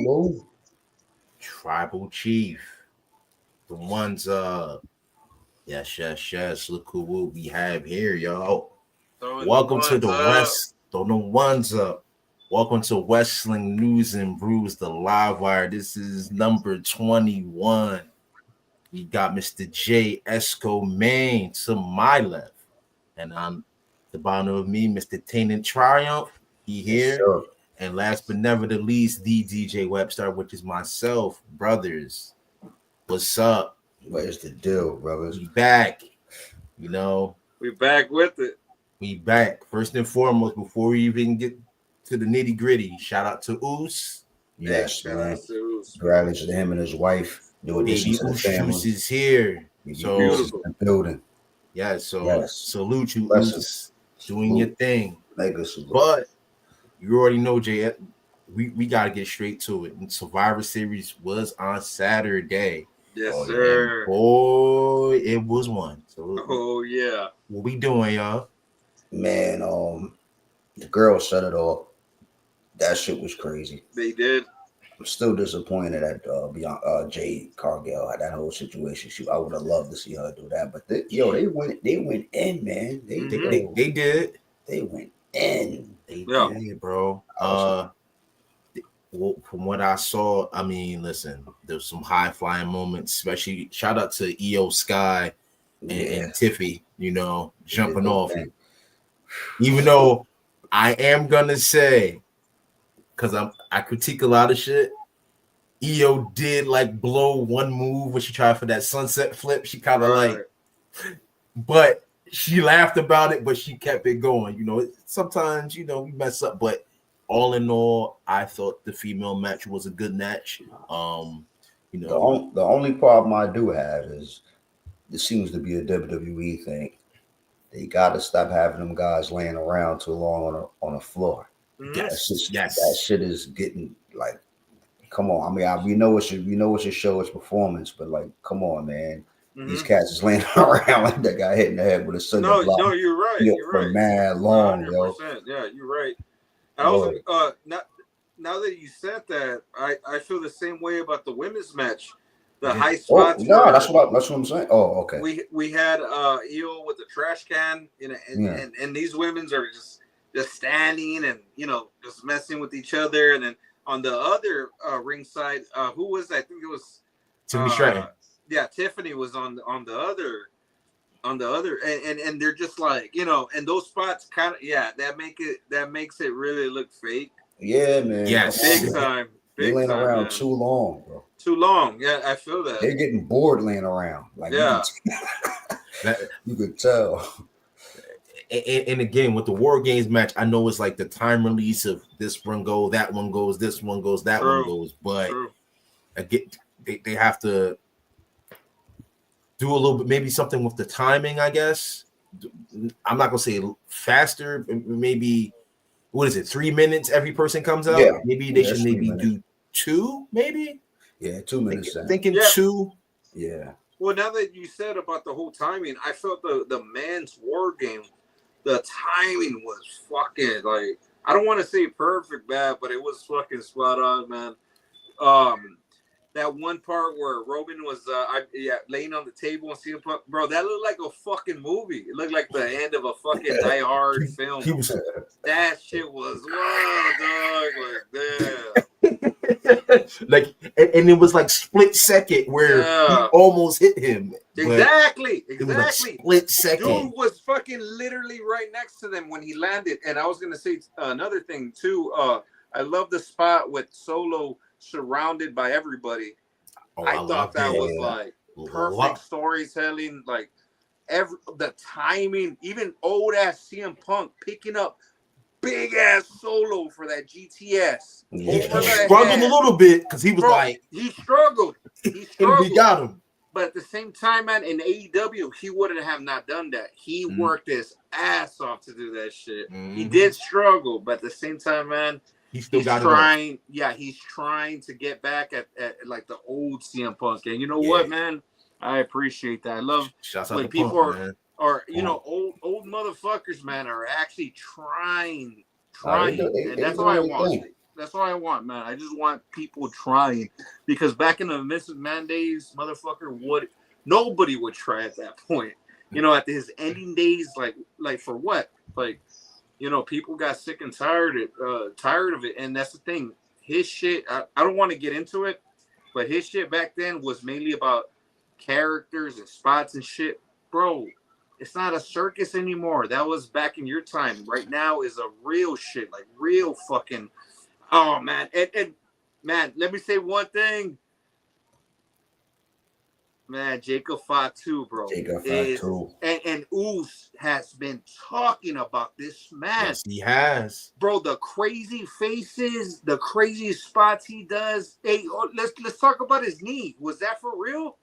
whoa. Tribal Chief. The ones yes. Look who we have here, y'all. Welcome to the West. Throw the ones up. Welcome to Wrestling News and Brews, the Livewire. This is number 21. We got Mr. J. Esco Main to my left. And on the bottom of me, Mr. Tainted Triumph. He here. Yes, and last but never the least, the DJ Webstar, which is myself, brothers. What's up? What is the deal, brothers? We back. You know, we back with it. We back. First and foremost, before we even get to the nitty gritty, shout out to Oos. Yes, man. Congratulations to him and his wife. Baby Oos Juice is here. So beautiful. Building. Yeah, so salute you, Oos. Doing your thing. Legacy. But you already know, Jay, we got to get straight to it. And Survivor Series was on Saturday. Yes, sir. Boy, it was one. So, yeah. What we doing, y'all? Man, the girls set it off. That shit was crazy. They did. I'm still disappointed at Jade Cargill, that whole situation. I would have loved to see her do that, but they went in, man. They did. They went in. They did, bro. Well, from what I saw, I mean, listen, there's some high flying moments, especially shout out to EO Sky and Tiffy, jumping off. Even though I am gonna say, because I critique a lot of shit, EO did like blow one move when she tried for that sunset flip. She kind of but she laughed about it, but she kept it going. Sometimes we mess up, but all in all, I thought the female match was a good match. The only problem I do have is this seems to be a WWE thing. They got to stop having them guys laying around too long on the floor. Yes. That shit is getting like, come on. I mean, we know it's your show, it's performance, but like, come on, man. Mm-hmm. These cats is laying around like that guy hitting the head with a cinder block. No, you're right. You're for right. Mad long, 100%, yo. Yeah, you're right. I was now that you said that, I feel the same way about the women's match. The high spots. That's what I'm saying. Oh, okay. We had EO with the trash can, and these women's are just standing and just messing with each other, and then on the other ringside, who was that? I think it was Tiffany Stratton. Yeah, Tiffany was on the other, and they're just like and those spots kind of that makes it really look fake. Yeah, man. Yes, big time. They're laying around too long, bro. Too long. Yeah, I feel that. They're getting bored laying around. Like you could tell. And again, with the War Games match, I know it's like the time release of this one go, that one goes, this one goes, that one goes. But again, they have to do a little bit, maybe something with the timing, I guess. I'm not gonna say faster, maybe. What is it? 3 minutes every person comes out. Yeah. Maybe they should do 2. Maybe. Yeah, 2 minutes. Thinking 2. Yeah. Well, now that you said about the whole timing, I felt the man's War Game, the timing was fucking like, I don't want to say perfect, bad, but it was fucking spot on, man. That one part where Roman was laying on the table and CM Punk, bro, that looked like a fucking movie. It looked like the end of a fucking Die Hard film. That shit was dog, like and it was like split second where he almost hit him. Exactly. It was like split second. Dude was fucking literally right next to them when he landed. And I was gonna say another thing too. I love the spot with Solo surrounded by everybody. I thought that was like perfect storytelling, like the timing, even old ass CM Punk picking up big ass Solo for that GTS. He struggled a little bit because he was he struggled. And we got him. But at the same time, man, in AEW, he wouldn't have not done that. He worked his ass off to do that shit. He did struggle, but at the same time, man, he's trying. Yeah, he's trying to get back at like the old CM Punk. And you know what, man? I appreciate that. I love when people old motherfuckers, man, are actually trying. And that's why I want it. That's all I want, man. I just want people trying, because back in the Mrs. Man days, motherfucker, nobody would try at that point. At his ending days, like for what? Like, people got sick and tired of it, and that's the thing. His shit, I don't want to get into it, but his shit back then was mainly about characters and spots and shit, bro. It's not a circus anymore. That was back in your time. Right now is a real shit, like real fucking. Oh man, and man, let me say one thing. Man, Jacob Fatu, bro. Jacob Fatu. And Oos has been talking about this man. Yes, he has. Bro, the crazy faces, the crazy spots he does. Hey, let's talk about his knee. Was that for real?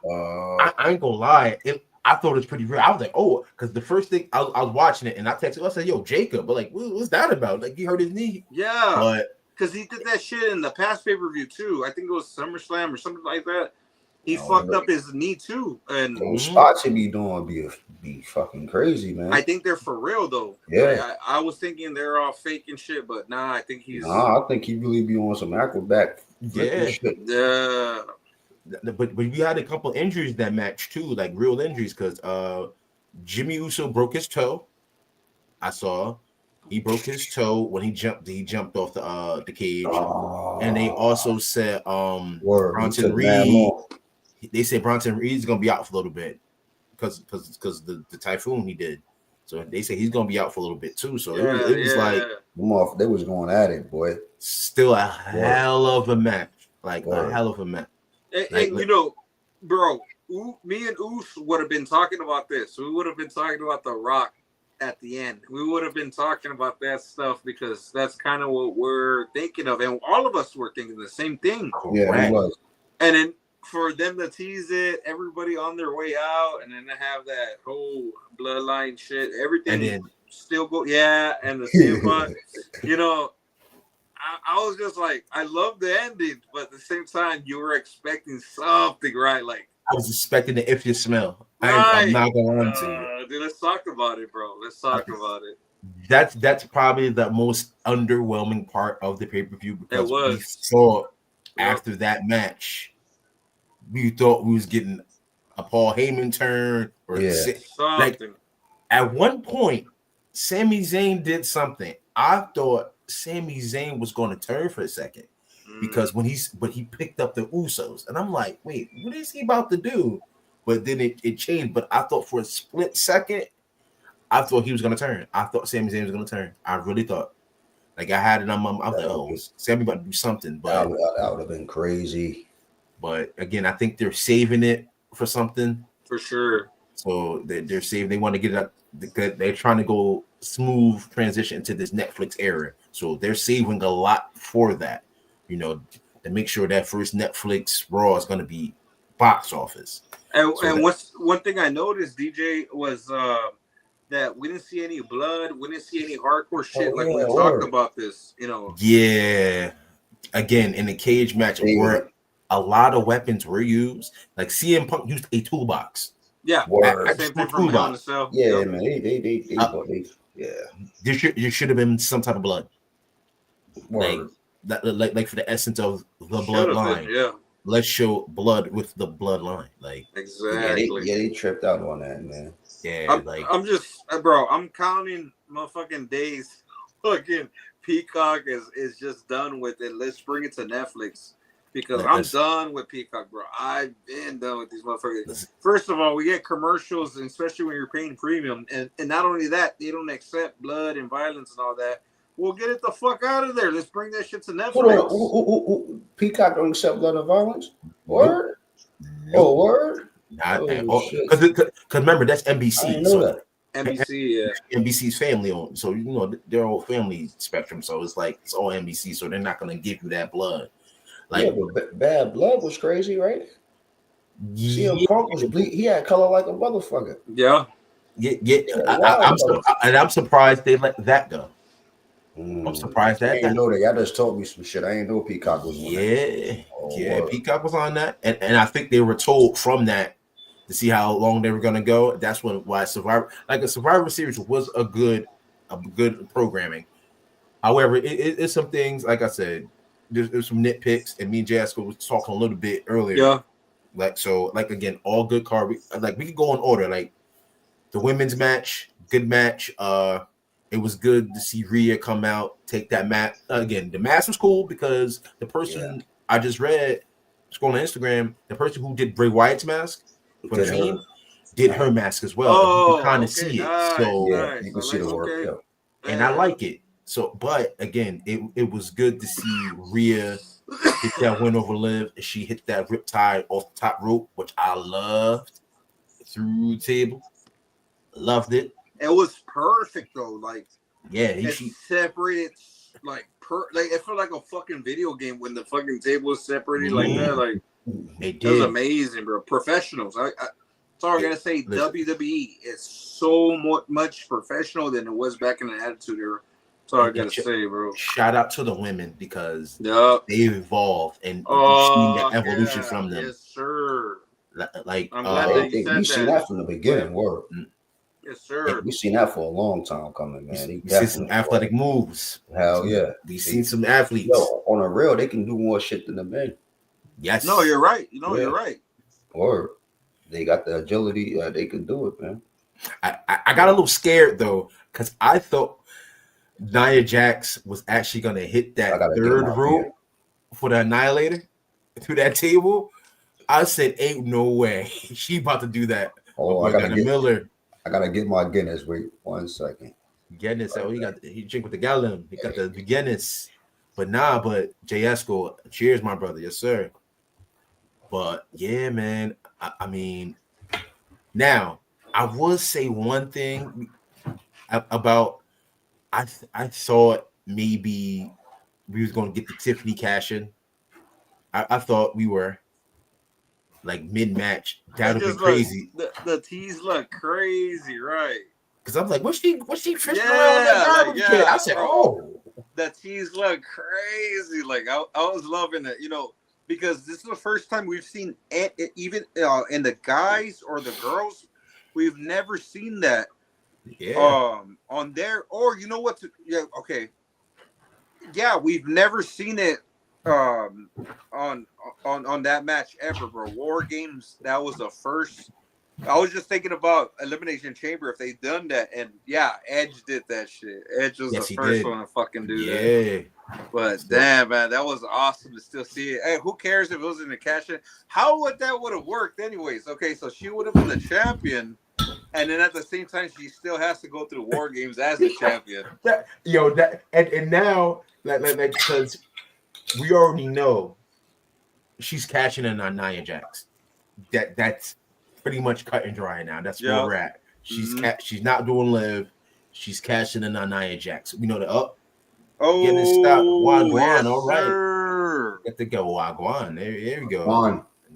I ain't gonna lie. I thought it was pretty real. I was like, oh, because the first thing I was watching it and I texted, I said, yo, Jacob, but like, what's that about? Like, he hurt his knee. Yeah. But because he did that shit in the past pay-per-view too. I think it was SummerSlam or something like that. He fucked up his knee too, and those spots he be doing be fucking crazy, man. I think they're for real though. Yeah, I was thinking they're all fake and shit, but nah, I think he's. Nah, I think he really be on some acrobat. Shit. Yeah. But we had a couple injuries that match too, like real injuries, because Jimmy Uso broke his toe. I saw he broke his toe when he jumped off the cage, and they also said Bronson Reed. They said Bronson Reed's gonna be out for a little bit because the typhoon he did. So they say he's gonna be out for a little bit too. So it was like they was going at it, boy. Still a hell of a match, like a hell of a match. And bro, me and Oos would have been talking about this. We would have been talking about The Rock at the end. We would have been talking about that stuff because that's kind of what we're thinking of, and all of us were thinking the same thing. Yeah, it was. And then for them to tease it, everybody on their way out, and then to have that whole bloodline shit, everything, and then still go, and the CM I was just like, I love the ending, but at the same time, you were expecting something, right? Like I was expecting the If You Smell. I'm not gonna lie to you. Dude, let's talk about it, bro. Let's talk about it. That's probably the most underwhelming part of the pay-per-view because we saw after that match. We thought we was getting a Paul Heyman turn or like at one point, Sami Zayn did something. I thought Sami Zayn was going to turn for a second because when he picked up the Usos, and I'm like, wait, what is he about to do? But then it changed. But I thought for a split second, I thought he was going to turn. I thought Sami Zayn was going to turn. I really thought. Like I had it on my. I was like, oh, Sami about to do something. But that would have been crazy. But again, I think they're saving it for something. For sure. So they're saving. They want to get it up. They're trying to go smooth transition into this Netflix era. So they're saving a lot for that. To make sure that first Netflix Raw is going to be box office. And what's one thing I noticed, DJ, was that we didn't see any blood. We didn't see any hardcore shit we talked about this. Yeah. Again, in the cage match, where a lot of weapons were used. Like CM Punk used a toolbox. Yeah, same thing from Hell in a Cell. Yeah, man. They there should have been some type of blood. Like for the essence of the bloodline. Yeah. Let's show blood with the bloodline. Like exactly. They tripped out on that, man. Yeah, I'm just bro, I'm counting motherfucking days. Fucking Peacock is just done with it. Let's bring it to Netflix. Because I'm done with Peacock, bro. I've been done with these motherfuckers. First of all, we get commercials, and especially when you're paying premium. And not only that, they don't accept blood and violence and all that. Well, get it the fuck out of there. Let's bring that shit to Netflix. Peacock don't accept blood and violence? Word? Nope. Oh, word? Because remember, that's NBC. I didn't know that. NBC, yeah. NBC's family owned. So, they're all family spectrum. So, it's like, it's all NBC. So, they're not going to give you that blood. Like, but Bad Blood was crazy, right? CM Punk was bleed. He had color like a motherfucker. Yeah. I'm surprised they let that go. I'm surprised that. I didn't know that. Y'all just told me some shit. I didn't know Peacock was on that. Peacock was on that, and I think they were told from that to see how long they were going to go. That's why Survivor Series was a good programming. However, it's some things, like I said, there's some nitpicks, and me and Jasco was talking a little bit earlier. Yeah. Like again, all good card. We could go in order. Like the women's match, good match. It was good to see Rhea come out, take that match. Again, the match was cool because the person I just read, scrolling on Instagram, the person who did Bray Wyatt's mask for the Fiend did her mask as well. Oh, you can kind of see it. So you can see the work. And I like it. So, but again, it was good to see Rhea hit that win over Liv. She hit that riptide off the top rope, which I loved, through the table. Loved it. It was perfect though. Like, she separated like it felt like a fucking video game when the fucking table was separated like that. Like, it was amazing, bro. Professionals. Sorry, I gotta say, listen, WWE is so much professional than it was back in the Attitude Era. Sorry, I gotta say, bro. Shout out to the women because they evolved and you've seen the evolution from them. Yes, sir. Like, I'm glad that you said we've seen that from the beginning. Word. Yes, sir. We've seen that for a long time coming, man. We've seen some athletic moves. Hell yeah. We've seen some athletes. Yo, on a real, they can do more shit than the men. Yes. No, you're right. You're right. Or they got the agility. They can do it, man. I got a little scared though because I thought Nia Jax was actually gonna hit that third rope for the Annihilator through that table. I said, "Ain't no way she about to do that." Oh, I gotta get my Guinness. Wait 1 second. Guinness. Oh, he drink with the gallon. He got the Guinness. But Jay Esco, cheers, my brother. Yes, sir. But yeah, man. I mean, now I will say one thing about I thought maybe we was gonna get the Tiffany cash in. I thought we were like mid-match. That would be crazy. The tees look crazy, right? Because I was like, what's she fishing around with that garbage can? I said, the tees look crazy. Like I was loving it, because this is the first time we've seen it, even in the guys or the girls, we've never seen that. Yeah. On there, or you know what? We've never seen it. On that match ever, bro. War Games, that was the first. I was just thinking about Elimination Chamber if they done that, and Edge did that shit. Edge was the first one to fucking do that. But damn, man, that was awesome to still see it. Hey, who cares if it was in the cash in? How would that would have worked anyways? Okay, so she would have been the champion, and then at the same time she still has to go through War Games as the champion. And now because we already know she's cashing in on Nia Jax. That's pretty much cut and dry now. That's where we're at. She's she's not doing Liv. She's cashing in on Nia Jax. We know the getting stopped. Wagwan, all right. Get to go Wagwan. There we go.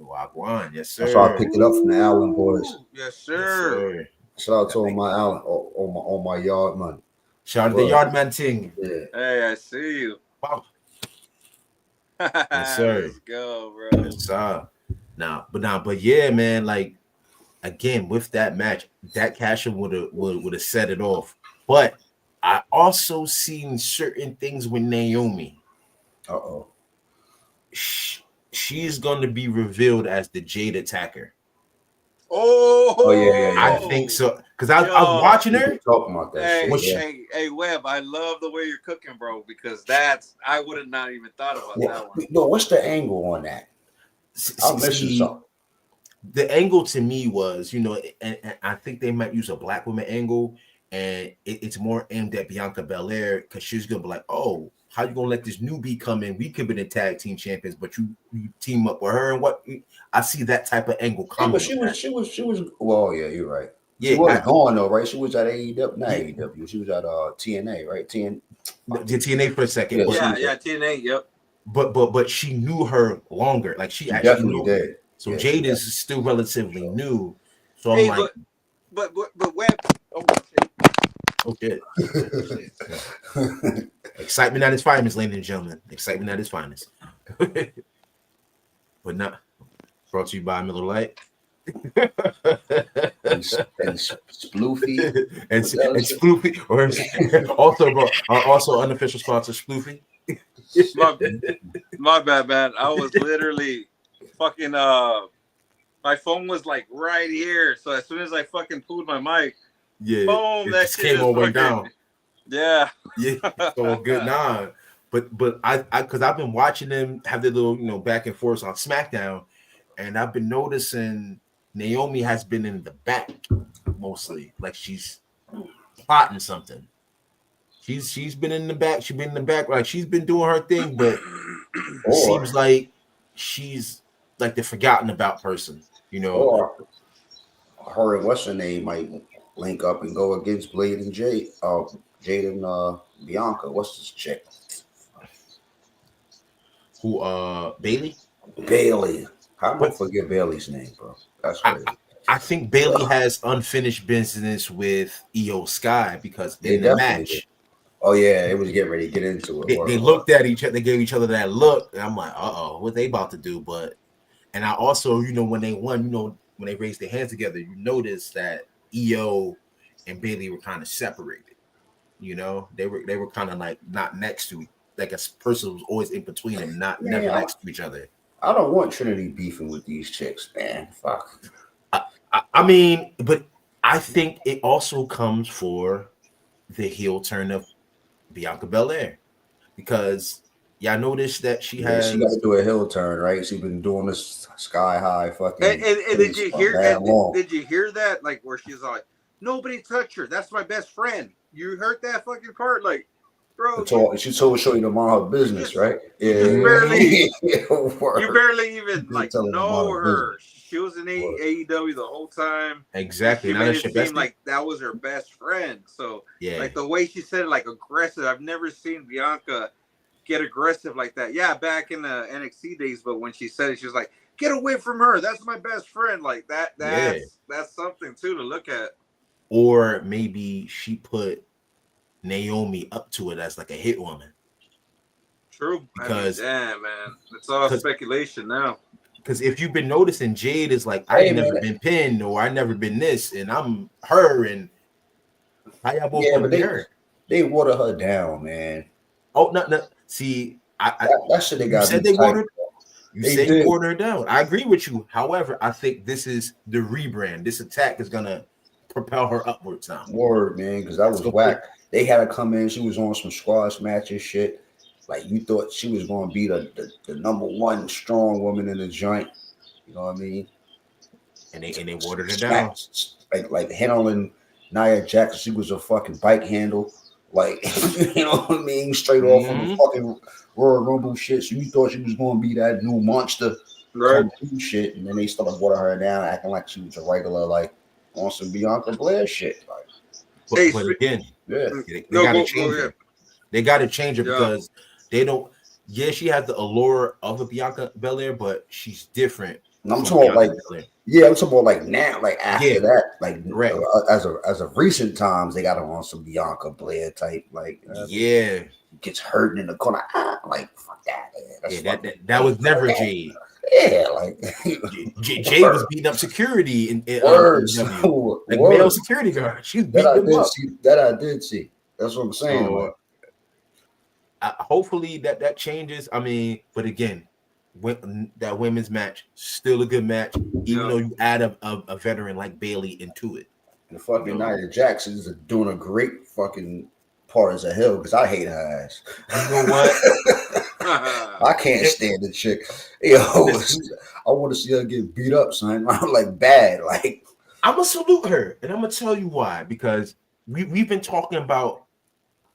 Wagwan, yes sir. That's why I picked it up from the Allen boys. Yes sir. Shout out to all my Allen, all my yard man. Shout out to the yard man ting. Yeah. Hey, I see you. Wow. Yes, sir. Let's go, bro. Yes, sir. But yeah, man. Like again, with that match, that cash would have set it off. But I also seen certain things with Naomi. She's going to be revealed as the Jade Attacker. Oh yeah. I think so because I was watching her talking about that. Hey, Webb, I love the way you're cooking, bro. Because I would have not even thought about that one. No, what's the angle on that? I'm missing something. The angle to me was, and I think they might use a black woman angle, and it's more aimed at Bianca Belair because she's gonna be like, oh, how you gonna let this newbie come in? We could be the tag team champions, but you team up with her and what? I see that type of angle coming. But she was. Well, yeah, you're right. Yeah, she wasn't gone though, right? She was at AEW, not AEW. She was at TNA, right? TNA for a second. Yeah, TNA. Yep. But she knew her longer. Like she actually definitely did. So Jade is still relatively new. So I'm like, but Webb. Oh shit. Excitement at its finest, ladies and gentlemen. Excitement at its finest. But not brought to you by Miller Lite. and Sploofy and Sploofy, or also unofficial sponsor Sploofy. My bad, man. I was literally fucking my phone was like right here. So as soon as I fucking pulled my mic, boom, that shit came all the way down. Yeah. It's all good. Nah. But I because I've been watching them have their little, back and forth on SmackDown, and I've been noticing Naomi has been in the back mostly, like she's plotting something. She's been in the back. She's been in the back, like she's been doing her thing, but it seems like she's like the forgotten about person, Or her and what's her name might link up and go against Blade and Jade and Bianca. What's this chick? Who Bailey? Bailey. How do I forget Bailey's name, bro? That's crazy. I think Bailey has unfinished business with Io Sky because in the match. Did. Oh yeah, it was getting ready to get into it. They looked at each other. They gave each other that look, and I'm like, what they about to do? And I also, when they won, when they raised their hands together, you notice that Io and Bailey were kind of separated. They were kind of like not next to, like a person was always in between them, never next to each other. I don't want Trinity beefing with these chicks, man. Fuck. I mean, but I think it also comes for the heel turn of Bianca Belair, because I noticed that she got to do a heel turn, right? She's been doing this sky high fucking. And did you hear? Did you hear that? Like where she's like, nobody touch her. That's my best friend. You heard that fucking part, like, bro. She told show you the mind her business, right? Yeah. You barely even like know her. She was in AEW the whole time. Exactly. She made it seem like that was her best friend. So like the way she said it, like aggressive. I've never seen Bianca get aggressive like that. Yeah, back in the NXT days, but when she said it, she was like, "Get away from her. That's my best friend." Like that. That's something too to look at. Or maybe she put Naomi up to it as like a hit woman. True. Because damn, man, it's all speculation now. Because if you've been noticing, Jade is like, I've never been pinned, or I've never been this, and I'm her, and how y'all both want to be her? They water her down, man. Oh, no. See, that shit they got. You said they watered. You said you watered her down. I agree with you. However, I think this is the rebrand. This attack is gonna propel her upwards now. Word, man, because that was whack. They had her come in. She was on some squash matches shit. Like you thought she was going to be the number one strong woman in the joint. You know what I mean? And they watered her down. Like handling Nia Jax, she was a fucking bike handle. Like, you know what I mean? Straight off from the fucking Royal Rumble shit. So you thought she was going to be that new monster. Right. Shit. And then they started watering her down, acting like she was a regular, like, on some Bianca Blair shit. Like, but again, they got to change her. They got to change her because they don't. Yeah, she has the allure of a Bianca Belair, but she's different. I'm talking about I'm talking about like now, like after that, like as of recent times, they got her on some Bianca Blair type, like gets hurt in the corner, like fuck that. That was never Jade. Yeah, like Jade was beating up security in like male security guard. She's beating them up. That I did see. That's what I'm saying. Hopefully that changes. I mean, but again, that women's match still a good match, even though you add a veteran like Bailey into it. The fucking Nia Jax is doing a great fucking part as a heel because I hate her ass. You know what? I can't stand the chick. Yo, I want to see her get beat up, son. I'm like bad. Like I'm gonna salute her, and I'm gonna tell you why. Because we've been talking about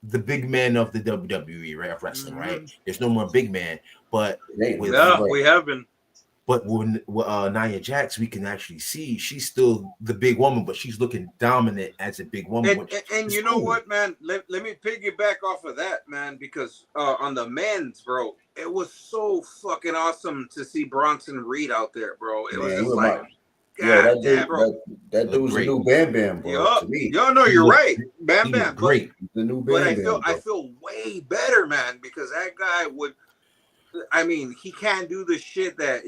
the big man of the WWE, right? Of wrestling, right? There's no more big man, but we have been. But with Nia Jax, we can actually see she's still the big woman, but she's looking dominant as a big woman. And you know what, man? Let me piggyback off of that, man, because on the men's, bro, it was so fucking awesome to see Bronson Reed out there, bro. It was just like, that dude's the new Bam Bam, bro. To me. No, you're right. Bam Bam. Great. The new Bam Bam. But I feel way better, man, because that guy would. I mean, he can't do the shit that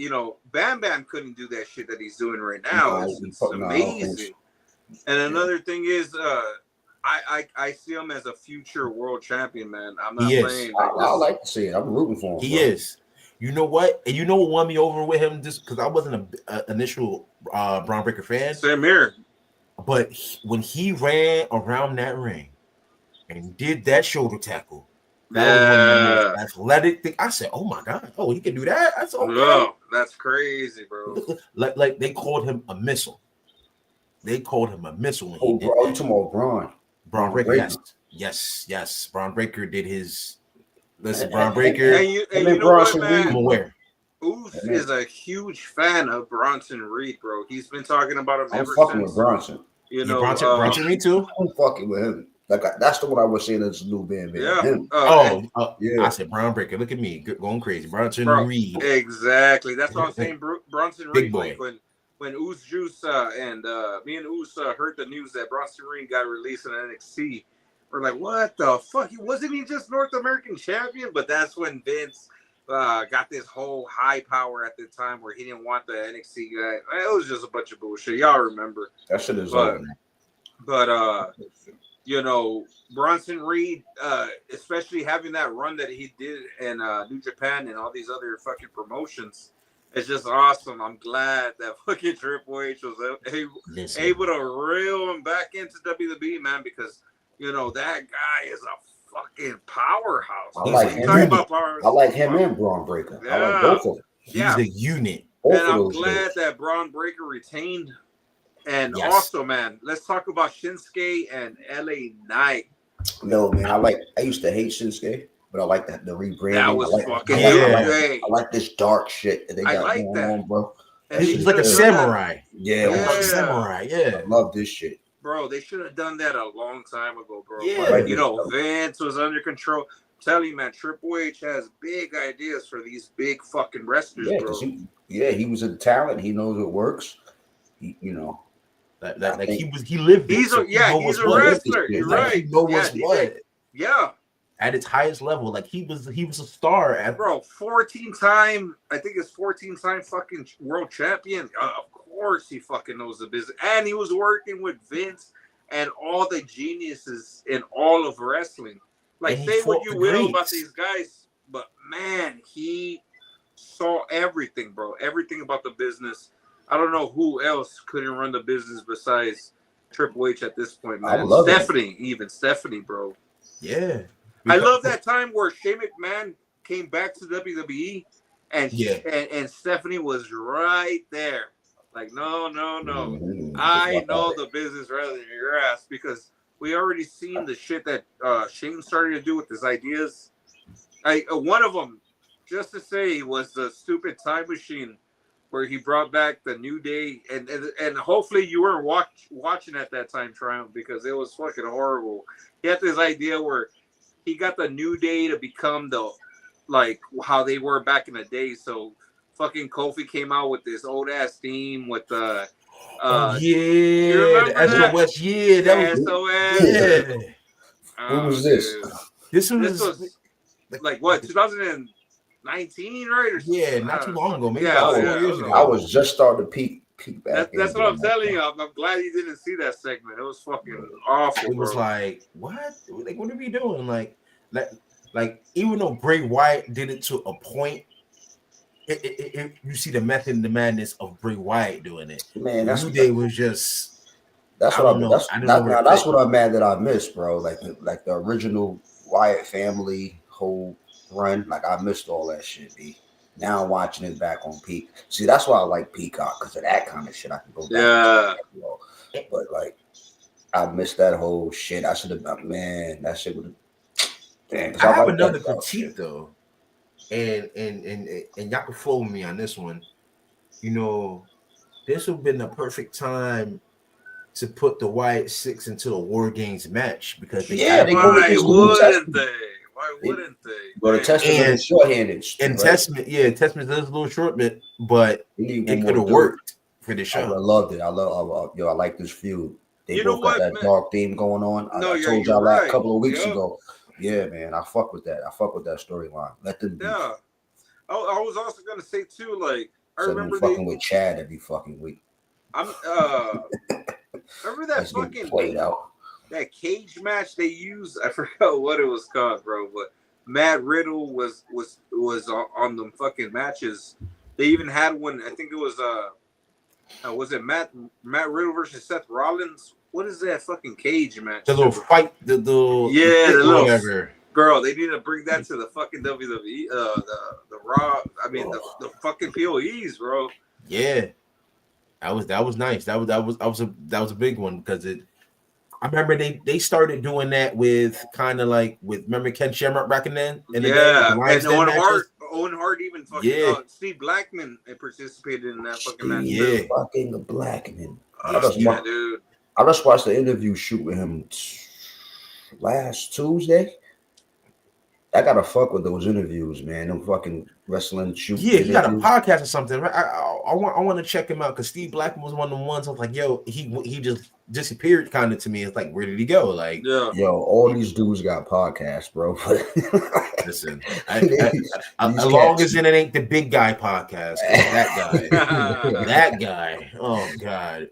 Bam Bam couldn't do that shit that he's doing right now. It's amazing. And another thing is, I see him as a future world champion, man. I'm not playing. I like to see it. I'm rooting for him. He is. You know what? And you know what won me over with him? Just because I wasn't an initial Braun Breaker fan. Same here. But when he ran around that ring and did that shoulder tackle, that was one of the most athletic things. I said, "Oh my god! Oh, he can do that? That's okay. No, that's crazy, bro." like they called him a missile. They called him a missile. When you talking about Braun? Braun Breaker. Yes. Braun Breaker did his. Listen, Braun Breaker. And you know what, man? I'm aware. Oos is a huge fan of Bronson Reed, bro. He's been talking about him ever fucking since. With Bronson. You know, Bronson Reed too. I'm fucking with him. Like that's the one I was saying as a new band. Yeah. Yeah. I said Braun Breaker. Look at me going crazy. Bronson Reed. Exactly. That's what I'm saying. Bronson Reed. Big boy. Like when Oos Juice and me and Oos heard the news that Bronson Reed got released in NXT, we're like, what the fuck? Wasn't he just North American champion? But that's when Vince got this whole high power at the time where he didn't want the NXT guy. It was just a bunch of bullshit. Y'all remember? That shit is over. But Bronson Reed, especially having that run that he did in New Japan and all these other fucking promotions, it's just awesome. I'm glad that fucking Triple H was able to reel him back into WWE, man, because that guy is a fucking powerhouse. I like him and Braun Breaker. Yeah. I like both of them. He's a unit. And I'm glad that Braun Breaker retained. And also, man, let's talk about Shinsuke and LA Knight. No, man, I used to hate Shinsuke, but I like the rebranding. That was fucking I like this dark shit that they got going on, bro. He's like a samurai. Yeah. Samurai. Yeah. I love this shit. Bro, they should have done that a long time ago, bro. Yeah. But, Vince was under control. I'm telling you, man, Triple H has big ideas for these big fucking wrestlers, bro. He was a talent. He knows what works. He lived. He's a wrestler. You're right. He knows what's what. Yeah. At its highest level, like he was a star. 14-time fucking world champion. Of course, he fucking knows the business, and he was working with Vince and all the geniuses in all of wrestling. Like, say what you will about these guys, but man, he saw everything, bro. Everything about the business. I don't know who else couldn't run the business besides Triple H at this point, man. Stephanie, bro. Yeah. I love that time where Shane McMahon came back to WWE and Stephanie was right there. Like, no. Mm-hmm. I know the business rather than your ass, because we already seen the shit that Shane started to do with his ideas. One of them, just to say, was the stupid time machine where he brought back the New Day, and hopefully you weren't watching at that time, Triumph, because it was fucking horrible. He had this idea where he got the New Day to become how they were back in the day. So fucking Kofi came out with this old ass theme with the SOS. Yeah, that was SOS. When was this? Dude. This was like what, 2019, right? Not too long ago. Maybe 4 years ago. I was just starting to peek back. That's what I'm telling you. I'm glad you didn't see that segment. It was fucking awful. It was like, what? Like, what are we doing? Like even though Bray Wyatt did it to a point, you see the method and the madness of Bray Wyatt doing it. Man, New Day was just. That's what I'm mad that I missed, bro. Like the original Wyatt family whole run. Like, I missed all that shit, B. Now I'm watching it back on Peak. See, that's why I like Peacock, because of that kind of shit. I can go back. Yeah. But like, I missed that whole shit. I should have done, man. That shit would have. Damn. I have another critique though, and y'all can follow me on this one. This would have been the perfect time to put the Wyatt Six into the War Games match, because why wouldn't they? But Testament is short-handed. And Testament is a little short bit, but it could have worked for the show. I loved it. I like this feud. They both got that dark theme going on. I told y'all that a couple of weeks ago. Yeah, man, I fuck with that. I fuck with that storyline. Let them be. Yeah. I was also gonna say too, like I remember fucking with Chad every fucking week. Remember that fucking played out. That cage match they used? I forgot what it was called, bro. But Matt Riddle was on them fucking matches. They even had one. I think it was it Matt Riddle versus Seth Rollins? What is that fucking cage match? The little fight, the little whatever. Girl, they need to bring that to the fucking WWE, the Raw. I mean the fucking POEs, bro. Yeah, that was nice. That was a big one because I remember they started doing that with kind of like with remember Ken Shamrock back in then in the day, and Owen Hart even fucking Steve Blackman participated in that fucking match. Yeah, fucking Blackman. Dude. I just watched the interview shoot with him last Tuesday. I gotta fuck with those interviews, man. Them fucking wrestling shoot. Yeah, he got a podcast or something. I want to check him out because Steve Blackman was one of the ones I was like, yo, he just disappeared kind of to me. It's like, where did he go? Like, yo, all these dudes got podcasts, bro. Listen, as long as it ain't the big guy podcast, that guy. Oh God,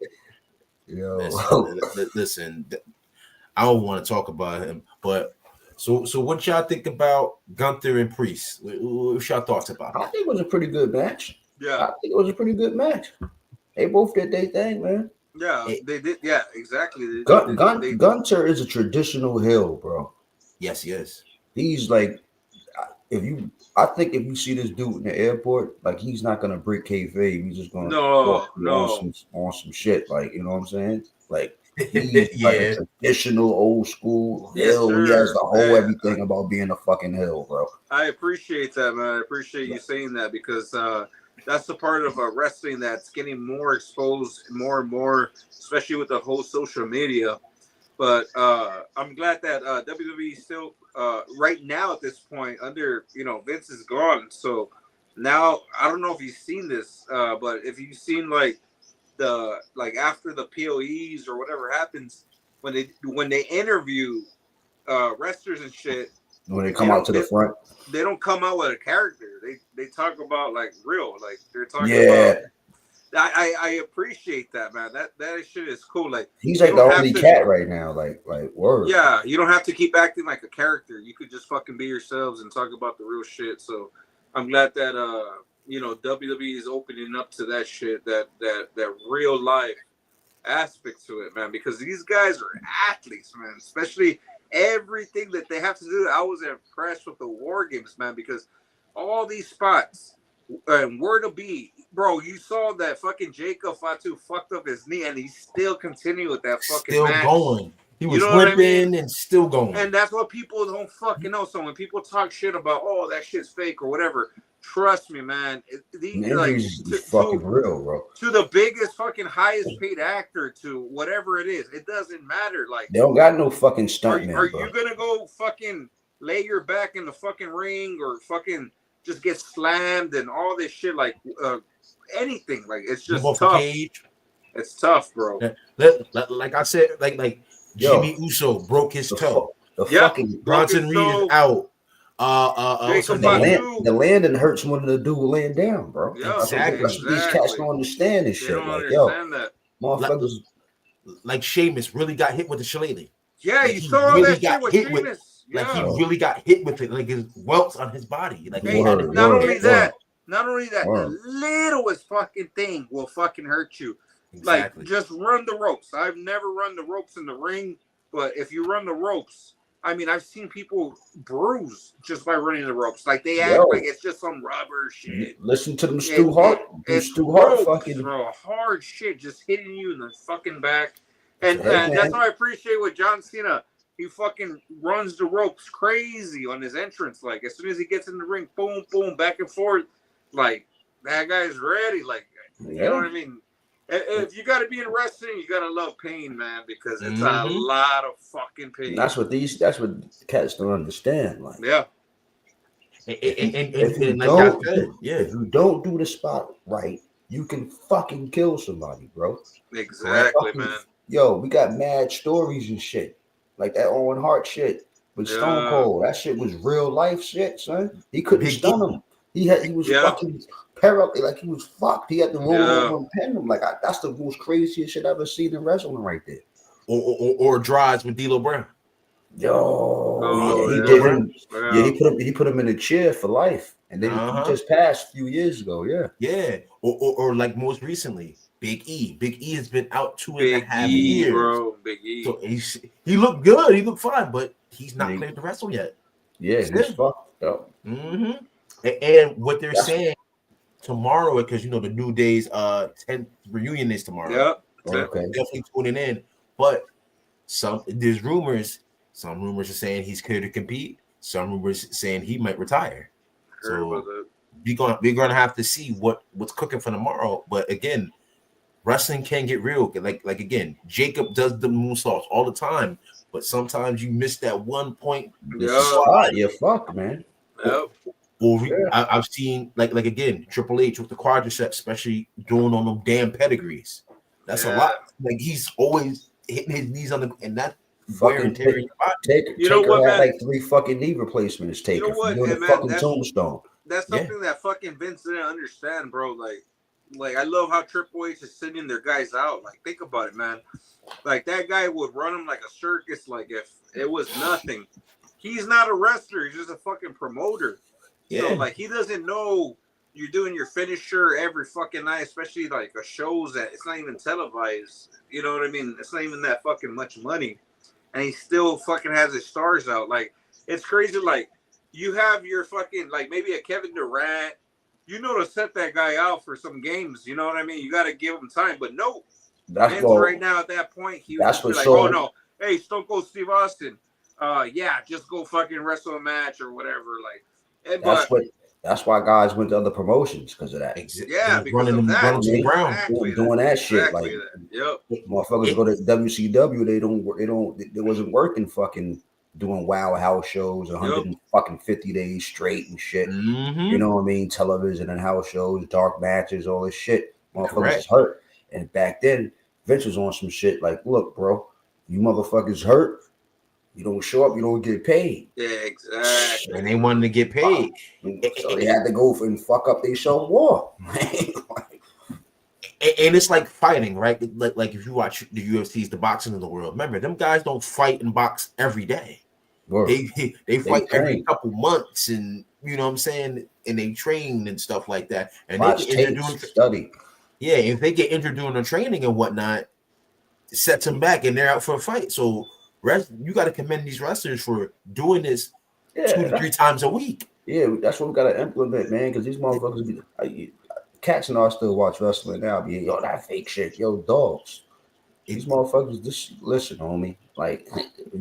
yo, listen, I don't want to talk about him, but. So what y'all think about Gunther and Priest? What's y'all thoughts about it? I think it was a pretty good match. Yeah. I think it was a pretty good match. They both did their thing, man. Yeah, they did. Yeah, exactly. Gunther is a traditional heel, bro. Yes, yes. He's like, I think if you see this dude in the airport, like he's not gonna break kayfabe. He's just gonna on some shit, like you know what I'm saying, like. He's like a traditional old school hill. He has the whole everything about being a fucking hill, bro. I appreciate that, man. I appreciate you saying that because that's the part of wrestling that's getting more exposed more and more, especially with the whole social media. But I'm glad that WWE still right now at this point under Vince is gone. So now I don't know if you've seen this, but if you've seen after the POEs or whatever happens when they interview wrestlers and shit, when they come out to the front, they don't come out with a character. They talk about like real, like they're talking about. I appreciate that, man. That shit is cool. Like he's like the only cat right now. Like word. Yeah, you don't have to keep acting like a character. You could just fucking be yourselves and talk about the real shit. So I'm glad that WWE is opening up to that shit, that real life aspect to it, man. Because these guys are athletes, man. Especially everything that they have to do. I was impressed with the War Games, man, because all these spots and where to be, bro. You saw that fucking Jacob Fatu fucked up his knee, and he still continued with that fucking match. Going. He was limping and still going. And that's what people don't fucking know. So when people talk shit about, oh, that shit's fake or whatever. Trust me, man. Fucking real, bro. To the biggest, fucking highest paid actor, to whatever it is, it doesn't matter. Like they don't got no fucking stuntmen. Are you gonna go fucking lay your back in the fucking ring or fucking just get slammed and all this shit? Like anything. Like it's just tough. It's tough, bro. Like I said, like Jimmy Uso broke his toe. The fucking Bronson Reed is out. The landing hurts when the dude laying down, bro. Yeah, exactly. These cats don't understand this shit. Like, that. Motherfuckers. Like Sheamus really got hit with the shillelagh. Yeah, you saw that shit with Sheamus. Like he really got hit with it. Like his welts on his body. Like not only that, the littlest fucking thing will fucking hurt you. Exactly. Like just run the ropes. I've never run the ropes in the ring, but if you run the ropes. I mean, I've seen people bruise just by running the ropes. Like they act like it's just some rubber shit. Listen to them Stu Hart. Stu Hart fucking hard shit just hitting you in the fucking back. And that's why I appreciate what John Cena. He fucking runs the ropes crazy on his entrance. Like as soon as he gets in the ring, boom, boom, back and forth. Like that guy's ready. Like you know what I mean? If you got to be in wrestling, you got to love pain, man, because it's a lot of fucking pain. That's what cats don't understand. Like, yeah. If you don't do the spot right, you can fucking kill somebody, bro. Exactly, man. Yo, we got mad stories and shit like that Owen Hart shit with Stone Cold. That shit was real life shit, son. He couldn't stun him. He was fucking paralyzed, like he was fucked. He had to roll over and pin him. Like that's the most craziest shit I've ever seen in wrestling right there. Or drives with D'Lo Brown. He did him. Yeah, he put him in a chair for life, and then he just passed a few years ago. Yeah. Or like most recently, Big E. Big E has been out 2.5 years, bro. Big E. So he looked good. He looked fine, but he's not cleared to wrestle yet. Yeah, he's fucked up. And what they're saying tomorrow, because the New Day's 10th reunion is tomorrow. Yep. Okay. Definitely tuning in. But there's rumors. Some rumors are saying he's clear to compete. Some rumors saying he might retire. So we're gonna have to see what's cooking for tomorrow. But again, wrestling can get real. Like again, Jacob does the moonsaults all the time, but sometimes you miss that one point. You're fucked, man. Yep. I've seen like again, Triple H with the quadriceps, especially doing on them damn pedigrees. That's a lot. Like he's always hitting his knees on the and that fucking Taker had like 3 fucking knee replacements taken from doing the fucking tombstone. That's something that fucking Vince didn't understand, bro. Like I love how Triple H is sending their guys out. Like think about it, man. Like that guy would run them like a circus, like if it was nothing. He's not a wrestler. He's just a fucking promoter. Yeah. So like he doesn't know you're doing your finisher every fucking night, especially like a shows that it's not even televised. You know what I mean? It's not even that fucking much money. And he still fucking has his stars out. Like, it's crazy. Like, you have your fucking, like, maybe a Kevin Durant. To set that guy out for some games. You know what I mean? You got to give him time. But no. Vince right now at that point, he was like, oh, no. Hey, Stone Cold Steve Austin. Just go fucking wrestle a match or whatever. Like, that's why guys went to other promotions because of that. Because of that. Doing that shit. Like, motherfuckers go to WCW. They wasn't working fucking doing Wow House shows 150 days straight and shit. You know what I mean? Television and house shows, dark matches, all this shit. Motherfuckers is hurt. And back then, Vince was on some shit like, look, bro, you motherfuckers hurt. You don't show up, you don't get paid. Yeah, exactly. And they wanted to get paid. So they had to go and fuck up their show more. And it's like fighting, right? Like if you watch the UFC's, the boxing of the world, remember, them guys don't fight and box every day. They fight every couple months, and you know what I'm saying? And they train and stuff like that. And watch they get injured study. Yeah, if they get injured doing the training and whatnot, it sets them back and they're out for a fight. So you got to commend these wrestlers for doing this 2 to 3 times a week. Yeah, that's what we got to implement, man. Because these motherfuckers, cats and I still watch wrestling now. That fake shit, dogs. These motherfuckers, just listen, homie. Like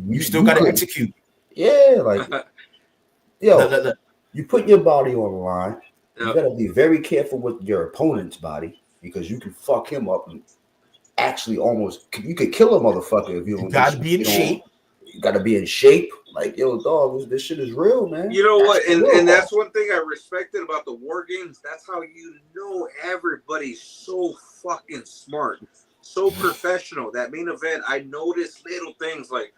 you still got to execute. Yeah, like you put your body on the line. Yep. You got to be very careful with your opponent's body because you can fuck him up and actually you could kill a motherfucker if you don't. You gotta be in shape. You gotta be in shape. Like, dog, this shit is real, man. You know what? And that's one thing I respected about the War Games. That's how everybody's so fucking smart, so professional. That main event, I noticed little things like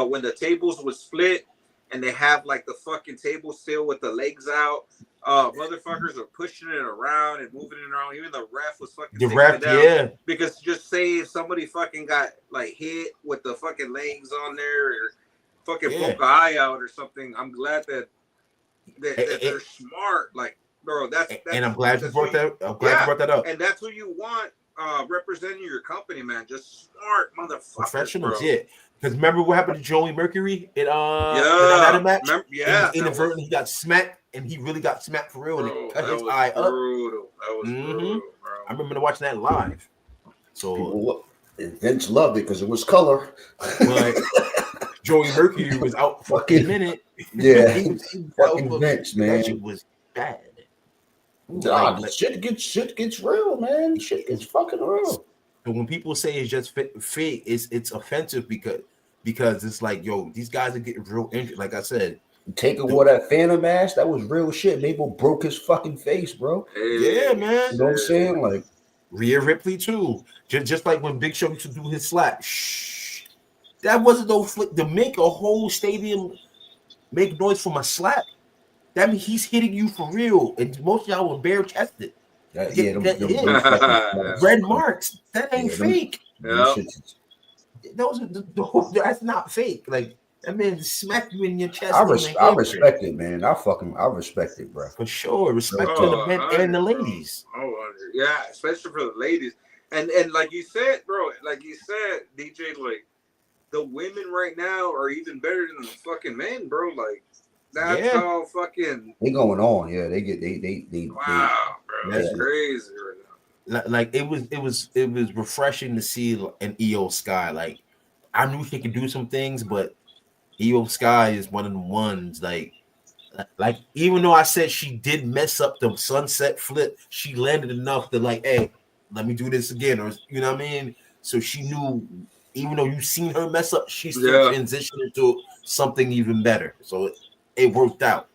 when the tables would split and they have like the fucking table still with the legs out. Motherfuckers are pushing it around and moving it around. Even the ref was fucking down because just say if somebody fucking got like hit with the fucking legs on there or fucking poke an eye out or something. I'm glad that they're smart. Like, bro, that's and I'm glad you brought that. I'm glad you brought that up. And that's what you want representing your company, man. Just smart motherfuckers, professionals. Bro. Yeah. Because remember what happened to Joey Mercury in that match? Inadvertently, he got smacked, and he really got smacked for real, and he cut his eye up. That was brutal, bro. I remember watching that live. So Vince loved it because it was color. But Joey Mercury was out for a minute. Yeah, he was fucking Vince, man. That shit was bad. Shit gets real, man. Shit gets fucking real. But when people say it's just fake, it's offensive because it's like, these guys are getting real injured. Like I said, Taker wore that Phantom mask. That was real shit. Mabel broke his fucking face, bro. Yeah, man. You know what I'm saying? Like Rhea Ripley too. Just like when Big Show used to do his slap. Shh. That wasn't no flick to make a whole stadium make noise from a slap. that means he's hitting you for real. And most of y'all were bare chested. Red marks. That ain't fake. Those are that's not fake. Like that man smacked you in your chest. I respect it, man. I respect it, bro. For sure. Respect to the men and the ladies. Yeah, especially for the ladies. And like you said, bro, DJ, like the women right now are even better than the fucking men, bro. Like that's how fucking they going on. Yeah, they wow, bro. That's crazy right now. Like it was refreshing to see an EO Sky. Like I knew she could do some things, but EO Sky is one of the ones like even though I said she did mess up the sunset flip, she landed enough to like, hey, let me do this again, or you know what I mean. So she knew, even though you seen her mess up, she still transitioned into something even better. So it worked out.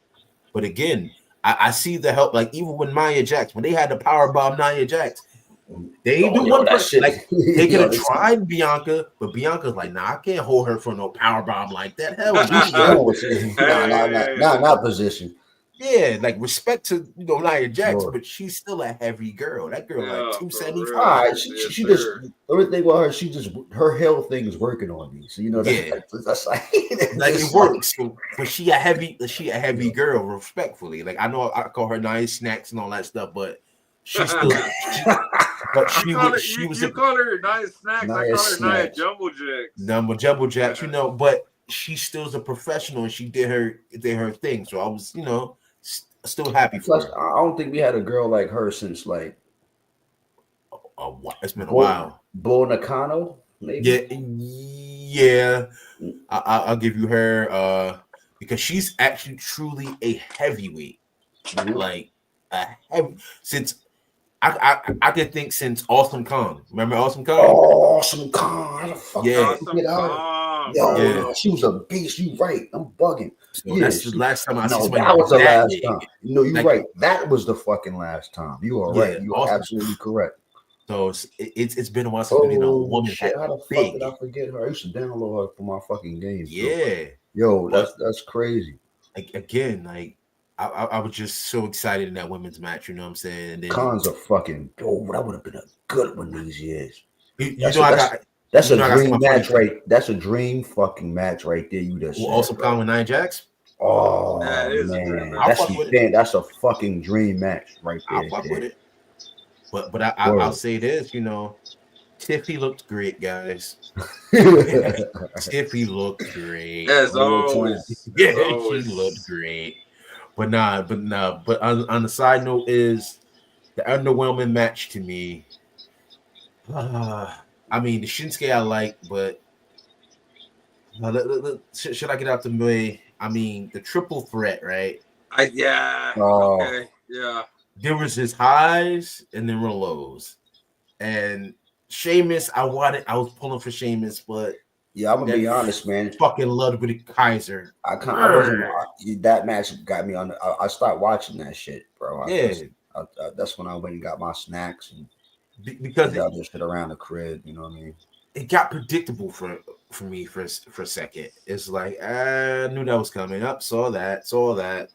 But again, I see the help. Like even when Nia Jax, when they had the power bomb Nia Jax, they ain't do one person. Like they could have tried Bianca, but Bianca's like, nah, I can't hold her for no power bomb like that. Hell, not position. Yeah, like respect to Nia Jax, but she's still a heavy girl. That girl like 275. She just everything with her. She just her health thing is working on me. So that's like it works. But she a heavy girl, respectfully. Like I know I call her nice snacks and all that stuff, but she's still. You call her nice snacks. I call her Nia Jumbo Jacks. Jumbo Jacks, but she still's a professional and she did her thing. So I was, still happy for her. I don't think we had a girl like her since like it's been a while. Bo Nakano, maybe. Yeah. I'll give you her because she's actually truly a heavyweight. Like a heavy since I could think since Awesome Kong. Remember Awesome Kong? Awesome Kong. Yeah. She was a beast. You right. I'm bugging. So that's the last time I saw somebody. That was the last time. No, you're right. That was the fucking last time. You are right. You are absolutely correct. So it's been a while since a woman shit, how the fuck did I forget her? I used to download her for my fucking games. Yeah. Yo, that's crazy. Again, like I was just so excited in that women's match, you know what I'm saying? And then Khan's a fucking that would have been a good one these years. That's a dream match, right? That's a dream fucking match right there. You just Awesome Kong with Nia Jax. Oh man, that's a fucking dream match right there. I'll fuck with it. But I'll say this, Tiffy looked great, guys. Tiffy looked great. As always. Yeah, she looked great. But on the side note is the underwhelming match to me. I mean, the Shinsuke I like, but should I get out the way? I mean, the triple threat, right? Okay. Yeah. There was his highs and then real lows. And Sheamus, I was pulling for Sheamus, but yeah, I'm gonna be honest, man. Fucking loved with Kaiser. That match got me on. I stopped watching that shit, bro. That's when I went and got my snacks and because I just sit around the crib. You know what I mean? It got predictable for me for a second. It's like I knew that was coming up. Saw that.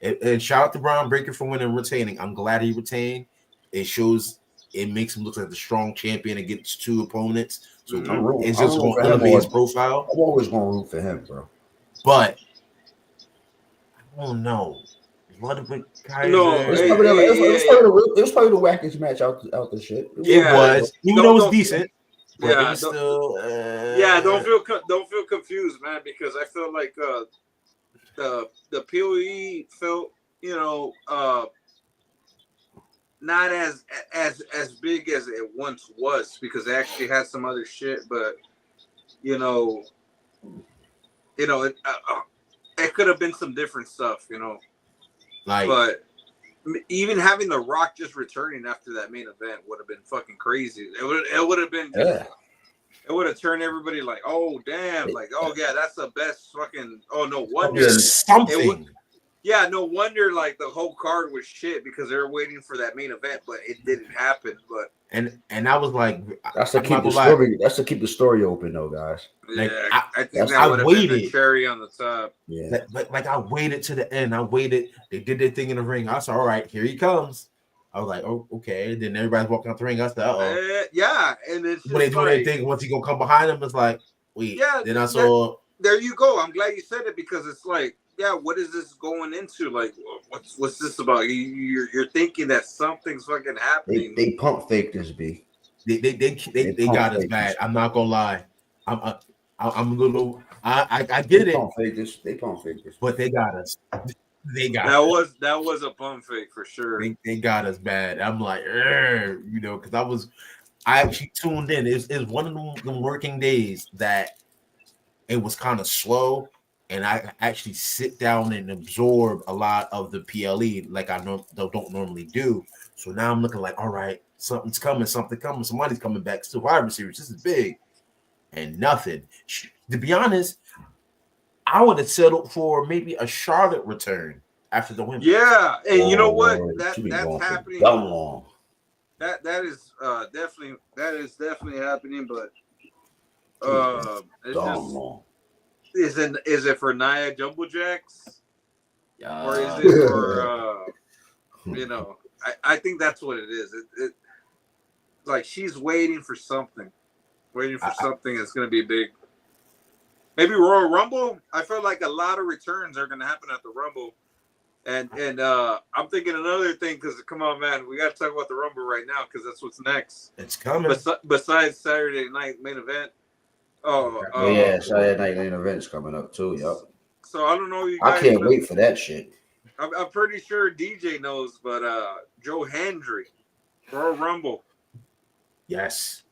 And shout out to Braun Breaker for winning and retaining. I'm glad he retained. It makes him look like the strong champion against two opponents. So it's just going to elevate his profile. I'm always going to root for him, bro. But I don't know. Ludwig Kaiser. No, it was probably the wackest match out the shit. It was. Even though it was decent. Yeah, don't feel confused, man, because I feel like the PoE felt, not as big as it once was, because they actually had some other shit, but it could have been some different stuff, but even having The Rock just returning after that main event would have been fucking crazy. It would have been just, it would have turned everybody like, oh damn, like, oh yeah, that's the best fucking, oh no wonder something. Yeah, no wonder like the whole card was shit because they were waiting for that main event, but it didn't happen. But and I was like, that's to keep the story. That's to keep the story open, though, guys. Like, yeah, I think that would have been the cherry on the top. Yeah, like I waited to the end. I waited. They did their thing in the ring. I said, all right, here he comes. I was like, oh, okay. And then everybody's walking out the ring. I said, uh-oh. Yeah, and it's just when they do their thing, once he gonna come behind him, it's like, wait. Yeah. Then I saw. There you go. I'm glad you said it because it's like, yeah, what is this going into? Like, what's this about? You're thinking that something's fucking happening. They pump fake this, B. They got us bad. I'm not gonna lie. I'm a little. I get it. They pump fake this. But they got us. They got that was a pump fake for sure. They got us bad. I'm like, because I actually tuned in. It was one of them working days that it was kind of slow, and I actually sit down and absorb a lot of the PLE like I don't normally do. So now I'm looking like, all right, something's coming, somebody's coming back. Survivor Series, this is big, and nothing. To be honest, I would have settled for maybe a Charlotte return after the win. Yeah, and you know what? That's happening. That is definitely happening, but it's just is it for Nia Jumbo Jacks? Or is it for I think that's what it is. It like she's waiting for something. Something that's gonna be big. Maybe Royal Rumble. I feel like a lot of returns are gonna happen at the Rumble. And I'm thinking another thing because come on, man, we got to talk about the Rumble right now because that's what's next. It's coming. Besides Saturday night main event. Saturday night main event's coming up too. Yep. So I don't know. You guys I can't wait for that shit. I'm pretty sure DJ knows, but Joe Hendry, Royal Rumble. Yes.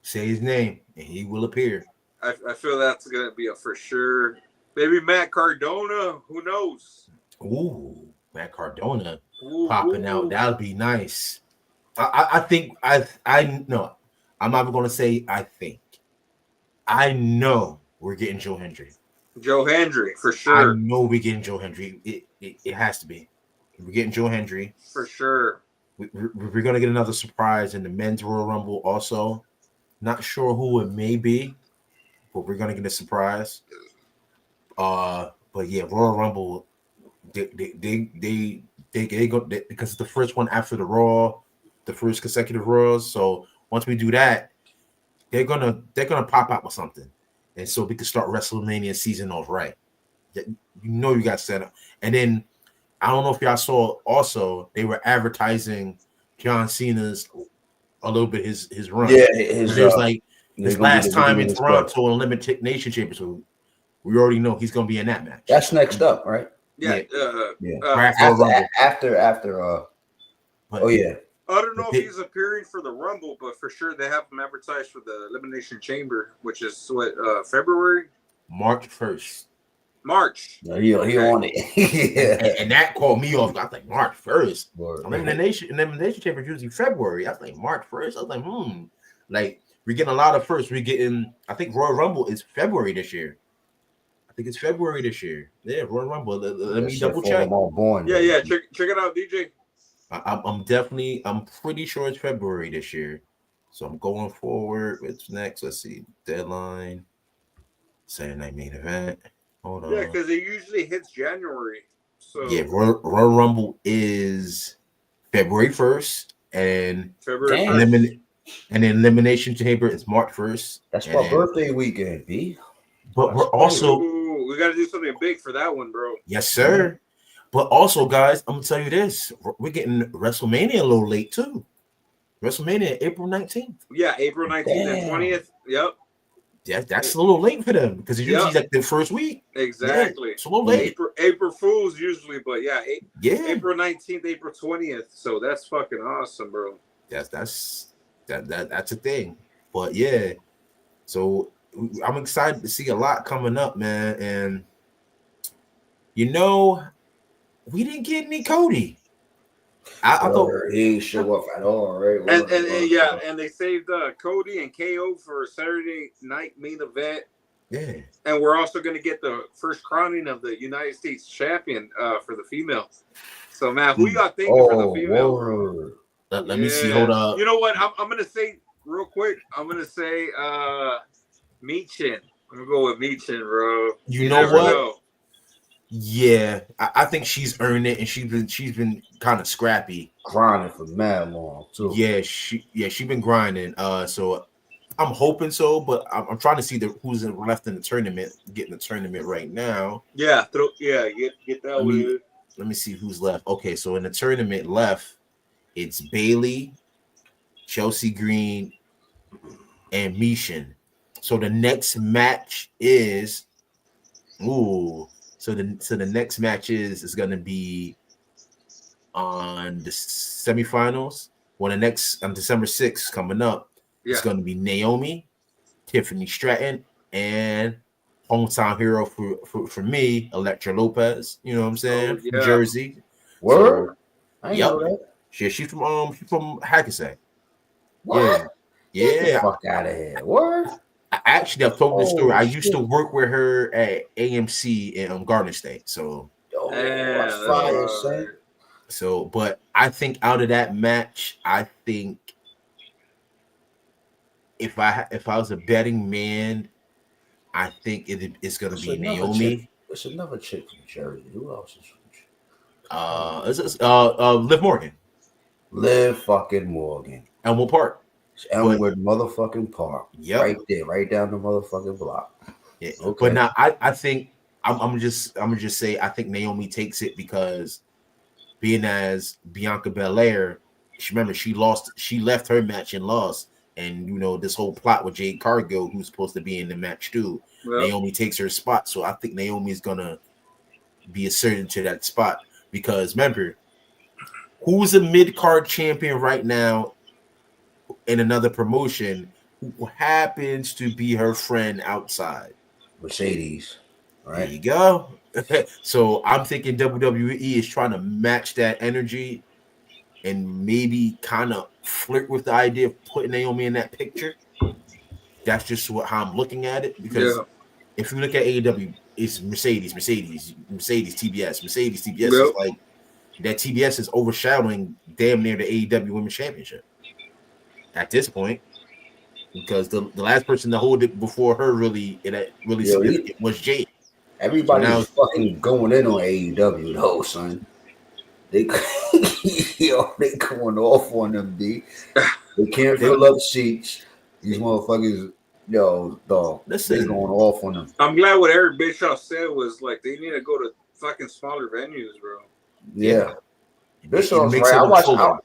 Say his name and he will appear. I feel that's gonna be a for sure. Maybe Matt Cardona. Who knows? Ooh, Matt Cardona popping out. That would be nice. I think I know. I'm not even going to say I think. I know we're getting Joe Hendry. Joe Hendry for sure. I know we're getting Joe Hendry. It has to be. We're getting Joe Hendry for sure. We're going to get another surprise in the men's Royal Rumble. Also, not sure who it may be, but we're going to get a surprise. But yeah, Royal Rumble, they go because it's the first one after the Raw, the first consecutive Raws. So once we do that, they're gonna pop out with something, and so we can start WrestleMania season off right. You got set up, and then I don't know if y'all saw. Also, they were advertising John Cena's a little bit his run. Yeah, his last time in Toronto and Limited Nation Championship. We already know he's gonna be in that match. That's next up, right? Yeah. After. I don't know if he's appearing for the Rumble, but for sure they have him advertised for the Elimination Chamber, which is February, March 1st. March. No, he on it. and that called me off. I was like March 1st. Elimination Chamber is usually February. I was like March 1st. I was like, like we're getting a lot of firsts. We're getting. I think Royal Rumble is February this year. I think it's February this year. Yeah, Royal Rumble. Let me double check. Yeah. Check it out, DJ. I'm pretty sure it's February this year. So I'm going forward. What's next? Let's see. Deadline. Saturday night main event. Hold on. Yeah, because it usually hits January. So yeah, Royal Rumble is February 1st, and and the Elimination Chamber is March 1st. That's my birthday weekend, B. But we're also we got to do something big for that one, bro. Yes, sir. But also, guys, I'm gonna tell you this: we're getting WrestleMania a little late too. WrestleMania April 19th. Yeah, April 19th and 20th. Yep. Yeah, that's a little late for them because it's usually like the first week. Exactly. Yeah, it's a little late. April Fools usually, but April 19th, April 20th. So that's fucking awesome, bro. That's a thing. But yeah, so I'm excited to see a lot coming up, man. And we didn't get any Cody. I thought he didn't show up at all, right? And they saved Cody and KO for Saturday night main event. Yeah. And we're also going to get the first crowning of the United States champion for the female. So, man, who you got thinking for the female, bro? Let me see. Hold up. You know what? I'm going to say real quick. I'm going to say Michin. I'm going to go with Michin, bro. You know what? Yeah, I think she's earned it, and she's been kind of scrappy, grinding for mad long too. Yeah, she's been grinding. So I'm hoping so, but I'm trying to see who's left in the tournament, getting the tournament right now. Yeah, get that. Let me see who's left. Okay, so in the tournament left, it's Bailey, Chelsea Green, and Michin. So the next match is So the next match is going to be on the semifinals. Well, the next on December 6th coming up, it's going to be Naomi, Tiffany Stratton, and hometown hero for me, Elektra Lopez. You know what I'm saying? From Jersey. Word. So, I know that. She's from Hackensack. What? Yeah. Get the fuck out of here. Word. I've told this story. I used to work with her at AMC in Garden State. So, that's fire, son. So, but I think out of that match, I think if I was a betting man, I think it's gonna be Naomi. There's another chick from Jersey. Who else is from Liv Morgan. Liv fucking Morgan. Elmwood Park. Elmwood motherfucking Park. Yep. Right there, right down the motherfucking block. Yeah. Okay. But now I think I'm gonna just say I think Naomi takes it because being as Bianca Belair, she left her match and lost. And you know, this whole plot with Jade Cargill, who's supposed to be in the match too. Yep. Naomi takes her spot. So I think Naomi's gonna be asserted to that spot. Because remember, who's a mid-card champion right now in another promotion who happens to be her friend outside? Mercedes. Right. There you go. So I'm thinking WWE is trying to match that energy and maybe kind of flirt with the idea of putting Naomi in that picture. That's just how I'm looking at it. Because if you look at AEW, it's Mercedes, TBS. Is like that. TBS is overshadowing damn near the AEW Women's Championship at this point, because the last person to hold it before her really significant was Jade. Everybody's fucking going in on AEW though, son. They going off on them, B. They can't fill up seats. These motherfuckers. Yo, dog. They're going off on them. I'm glad what Eric Bischoff said was like they need to go to fucking smaller venues, bro. Yeah. Bischoff's right.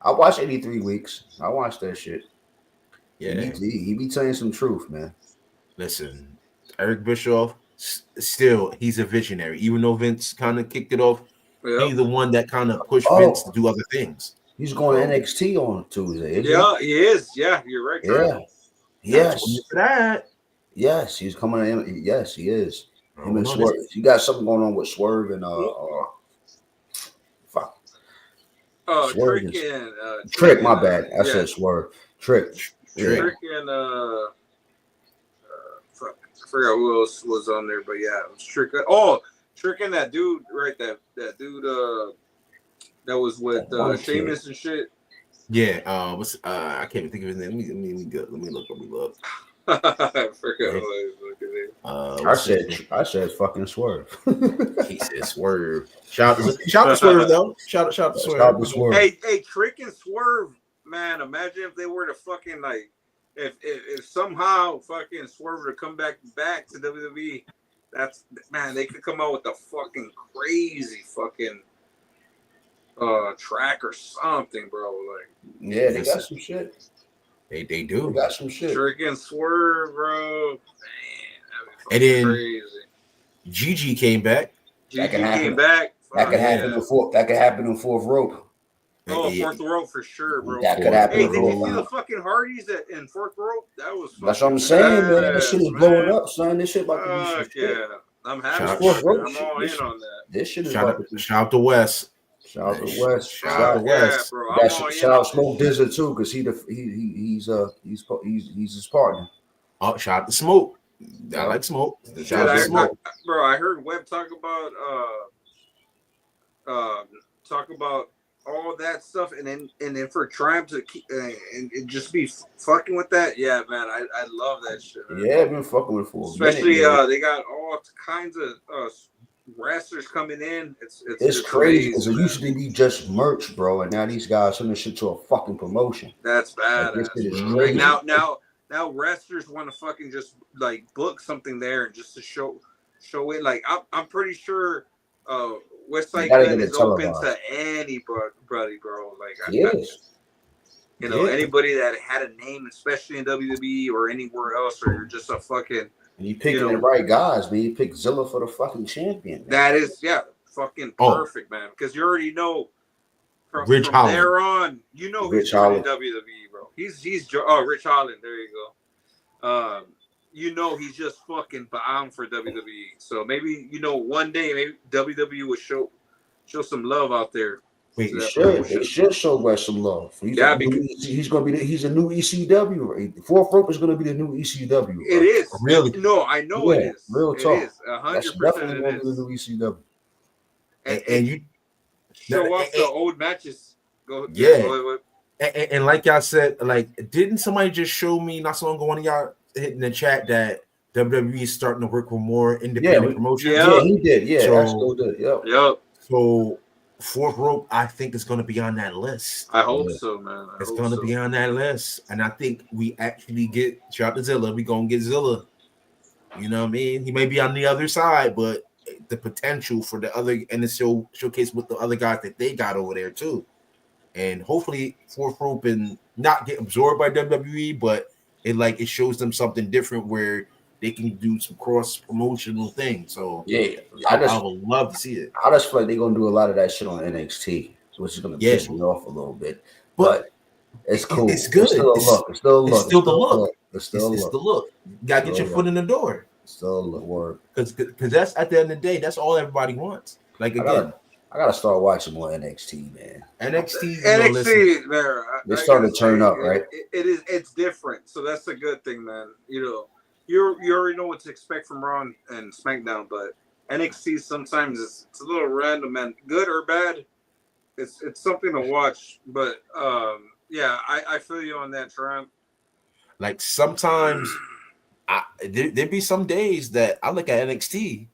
I watched 83 Weeks. I watched that shit. Yeah. He be telling some truth, man. Listen, Eric Bischoff, still, he's a visionary. Even though Vince kind of kicked it off, he's the one that kind of pushed Vince to do other things. He's going to NXT on Tuesday. He is. Yeah, you're right. Yeah. Yes. That. Yes, he's coming in. Yes, he is. Him and Swerve. You got something going on with Swerve and fuck. Trick and Trick. My bad. I said Swerve. Trick and fuck. I forgot who else was on there, but yeah, it was Trick. Trick and that dude, right? That dude. That was with Sheamus and shit. Yeah, I can't even think of his name. Let me look. I forgot what his name. I said fucking Swerve. He said Swerve. Shout to Swerve though. Shout to Swerve. Hey, Trick and Swerve, man. Imagine if they were to fucking like, if somehow fucking Swerve were to come back to WWE. That's, man, they could come out with a fucking crazy fucking track or something, bro. Like, yeah, they got some shit. They do. They got some shit. Trick and Swerve, bro. Man, and then crazy. Gigi came back. That could happen in fourth rope. Fourth rope for sure, bro. That could happen. Hey, did you see the fucking Hardys in fourth rope? That was. That's what I'm saying, man. This shit is blowing up, son. This shit about to be shit. Yeah, I'm happy. I'm all in on that. This shit is. Shout out to Wes. Shout out to West. Shout out to West. Shout out Smoke Dizzard too, because he's his partner. Oh, shout out to Smoke. I like smoke. Shit, I heard Webb talk about all that stuff, and then for Triumph to keep and just be fucking with that. Yeah, man, I love that shit. Man. Yeah, I've been fucking with for especially they got all kinds of wrestlers coming in. It's crazy because it used to be just merch, bro, and now these guys turn this shit to a fucking promotion. That's bad. Like, this is crazy. Now wrestlers want to fucking just like book something there and just to show it. Like I'm pretty sure Westside Gun is open to anybody, bro. Like anybody that had a name, especially in WWE or anywhere else, or you're just a fucking. And you picking the right guys, man. You pick Zilla for the fucking champion. Man. That is, fucking perfect, man. Because you already know from there on, you know who's in WWE, bro. He's Rich Holland. There you go. You know he's just fucking bound for WWE. So maybe one day maybe WWE would show some love out there. Wait, it should show West some love. He's gonna be he's a new ECW. Right? Fourth Rope is gonna be the new ECW. Right? It is really. No, I know it is. Real talk. It is 100%. It is the new ECW. And you show off the old matches. Go And like y'all said, like didn't somebody just show me not so long ago? One of y'all hitting the chat that WWE is starting to work with more independent promotions. Yeah, he did. Yeah, so, did. Yep. So. Fourth Rope, I think, is going to be on that list. I hope so, man. It's going to be on that list. And I think we actually get, shout out to Zilla, we going to get Zilla. You know what I mean? He may be on the other side, but the potential for the other, and the showcase with the other guys that they got over there, too. And hopefully, Fourth Rope and not get absorbed by WWE, but it shows them something different where they can do some cross promotional things. So I would love to see it. I just feel like they're gonna do a lot of that shit on NXT, which is gonna piss me off a little bit. But it's cool. It's good. It's still a look. It's still the look. It's the look. You gotta get your foot in the door. Still the work. Because that's at the end of the day, that's all everybody wants. Like again. I gotta start watching more NXT, man. NXT, man. They're starting to turn up, right? It's different, so that's a good thing, man. You already know what to expect from Raw and SmackDown, but NXT sometimes it's a little random, man. Good or bad, it's something to watch. But I feel you on that, Trump. Like sometimes, there'd be some days that I look at NXT,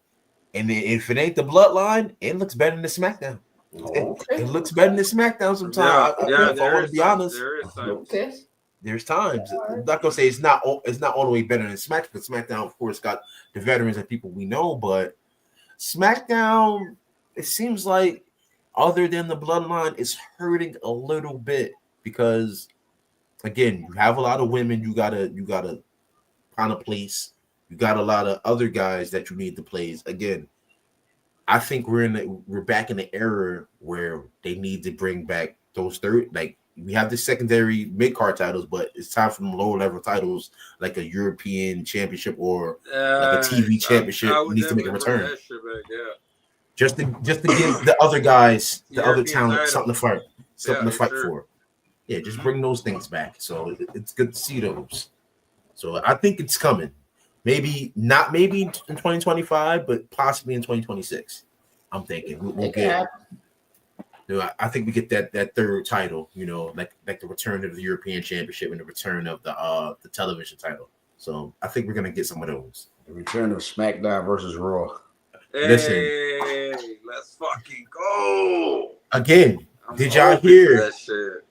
and if it ain't the Bloodline, it looks better than SmackDown. Okay. It looks better than SmackDown sometimes. If I want to be honest. There is times. Okay. There's times. I'm not gonna say it's not all the way better than SmackDown, because SmackDown, of course, got the veterans and people we know, but SmackDown, it seems like other than the Bloodline, is hurting a little bit because again, you have a lot of women you gotta find a place. You got a lot of other guys that you need to place. Again, I think we're back in the era where they need to bring back those we have the secondary mid-card titles, but it's time for them lower level titles like a European championship or like a TV championship needs to make a return. Just to give the other guys, the other talent, something to fight for. Yeah, just bring those things back. So it's good to see those. So I think it's coming. Maybe in 2025, but possibly in 2026. I'm thinking we'll get. I think we get that third title, like the return of the European Championship and the return of the television title. So I think we're gonna get some of those. The return of SmackDown versus Raw. Hey, listen, let's fucking go again. Did y'all hear that shit?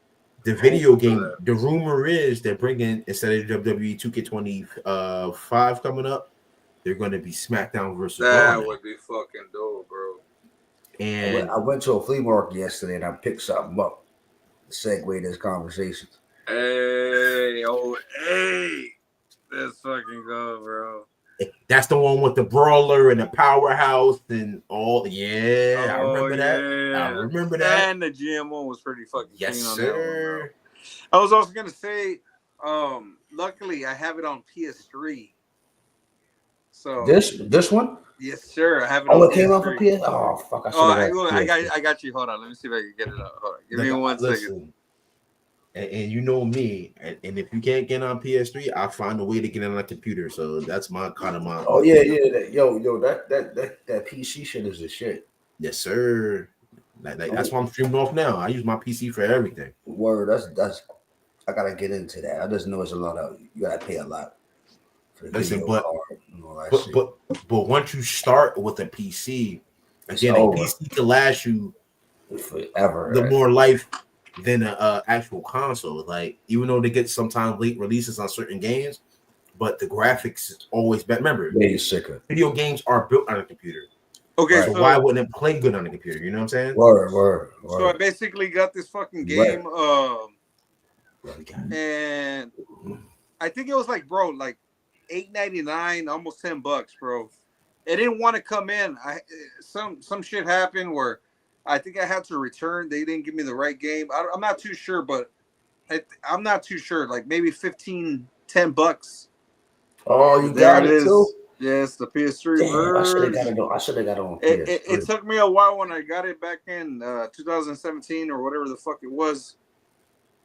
The video game? The rumor is they're bringing, instead of WWE 2K25 coming up, they're going to be SmackDown versus Raw. That would be fucking dope, bro. And I went to a flea market yesterday and I picked something up to segue this conversation. Hey, let's fucking go, bro. That's the one with the brawler and the powerhouse and all. Yeah, I remember that. I remember that. And the GMO was pretty fucking yes, clean on sir. That one, bro. I was also gonna say, luckily I have it on PS3. So this one? Yes, sir. I have it. Oh, it came off of PS. Oh, fuck! I got you. Hold on. Let me see if I can get it up. Hold on. Give me 1 second. And you know me, and if you can't get on PS3, I'll find a way to get on a computer. So that's my kind of my. Oh yeah. That PC shit is the shit. Yes, sir. That's why I'm streaming off now. I use my PC for everything. Word. That's. I gotta get into that. I just know it's a lot of. You gotta pay a lot. Listen, but once you start with a PC, again, a PC can last you forever. The more life than a actual console. Like, even though they get sometimes late releases on certain games, but the graphics is always better. Remember, video games are built on a computer. Okay, so why wouldn't it play good on a computer? You know what I'm saying? Word. So I basically got this fucking game, and I think it was like, bro, like $8.99, almost $10, bro. It didn't want to come in. Some shit happened where I think I had to return. They didn't give me the right game. I'm not too sure, but I'm not too sure. Like maybe $10. Oh, you got it too? Yes, the PS3 version. I should have got it on PS3. It took me a while when I got it back in 2017 or whatever the fuck it was.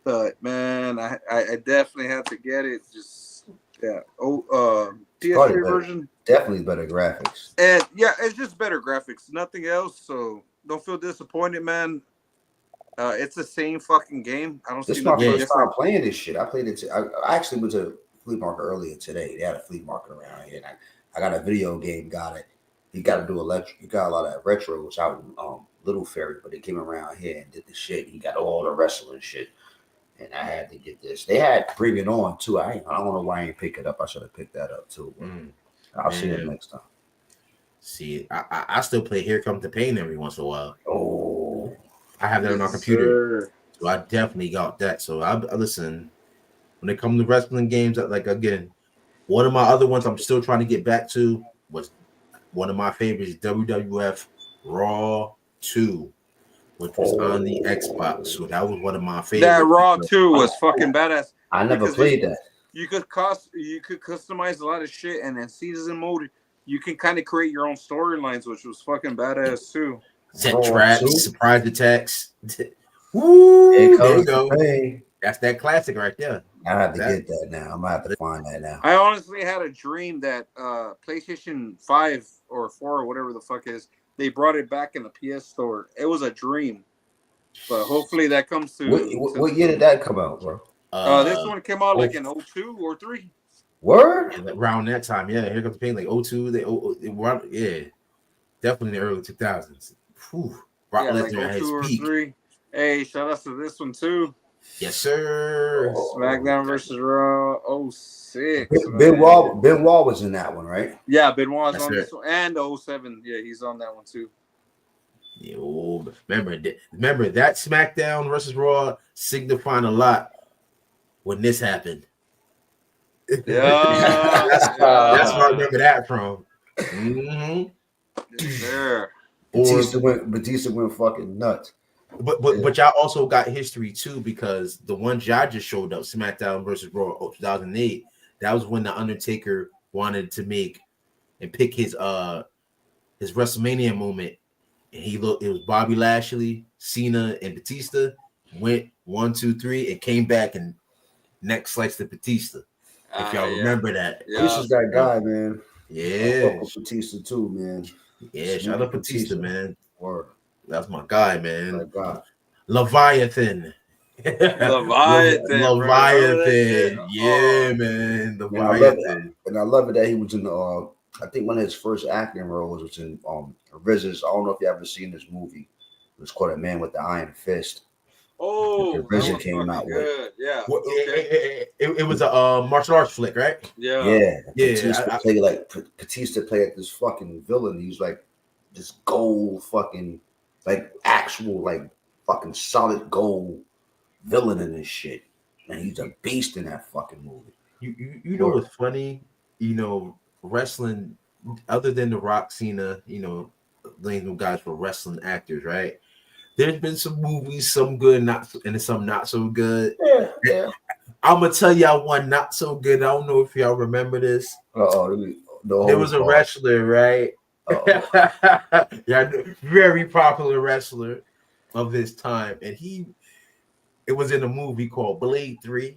But man, I definitely had to get it. Just PS3 version. Definitely better graphics. And yeah, it's just better graphics. Nothing else. So don't feel disappointed, man. It's the same fucking game. I don't see nothing different. This is my first time playing this shit. I played it. I actually went to a flea market earlier today. They had a flea market around here. And I got a video game. Got it. You got to do electric. You got a lot of retros out in Little Ferry, but they came around here and did the shit. You got all the wrestling shit. And I had to get this. They had Bring It On too. I don't know why I ain't pick it up. I should have picked that up too. I'll see it next time. See, I still play Here Comes the Pain every once in a while. Oh, I have that on our computer, so I definitely got that. So I listen. When it comes to wrestling games, like again, one of my other ones I'm still trying to get back to was one of my favorites, WWF Raw 2, which was on the Xbox. So that was one of my favorites. That Raw 2 was fucking badass. I never played that. You could customize a lot of shit, and then season mode, you can kind of create your own storylines, which was fucking badass too. Set traps, surprise attacks. Woo! There you go. That's that classic right there. I have to get that now. I'm gonna have to find that now. I honestly had a dream that PlayStation 5 or 4 or whatever the fuck is, they brought it back in the PS Store. It was a dream, but hopefully that comes to. What year did that come out, bro? This one came out like in 02 or 3. Word? Yeah, around that time, yeah. Here Comes the Pain, like 02. Yeah, definitely in the early 2000s. Whew. Brock Lesnar at his peak. 3. Hey, shout out to this one too. Yes, sir. SmackDown versus Raw 06. Benoit was in that one, right? Yeah, Benoit's on this one, and 07. Yeah, he's on that one too. Yo, remember that SmackDown versus Raw signifying a lot when this happened. Yeah, that's where I remember that from. Mm-hmm. Yes, Batista went fucking nuts. But y'all also got history too, because the one y'all just showed up, SmackDown versus Raw 2008, that was when the Undertaker wanted to make and pick his WrestleMania moment. And it was Bobby Lashley, Cena, and Batista. Went 1, 2, 3, and came back and neck sliced the Batista. If y'all remember that. Yeah. Batista's that guy, man. Yeah. Batista too, man. Yeah, shout out Batista, man. Word. That's my guy, man. My God. Leviathan. Leviathan. Yeah, man. Leviathan. And I love it that he was in I think one of his first acting roles was in RZA's. I don't know if you ever seen this movie. It was called A Man with the Iron Fist. Oh, RZA came out with. Yeah. Well, it was a martial arts flick, right? Yeah. Batista played this fucking villain. He was like this gold fucking like actual like fucking solid gold villain in this shit. And he's a beast in that fucking movie. You know what's funny? You know, wrestling, other than the Rock, Cena, you know, those guys for wrestling actors, right? There's been some movies, some good, and some not so good. Yeah. I'm gonna tell y'all one not so good. I don't know if y'all remember this. There was a wrestler, right? Yeah, very popular wrestler of his time, and he It was in a movie called Blade 3.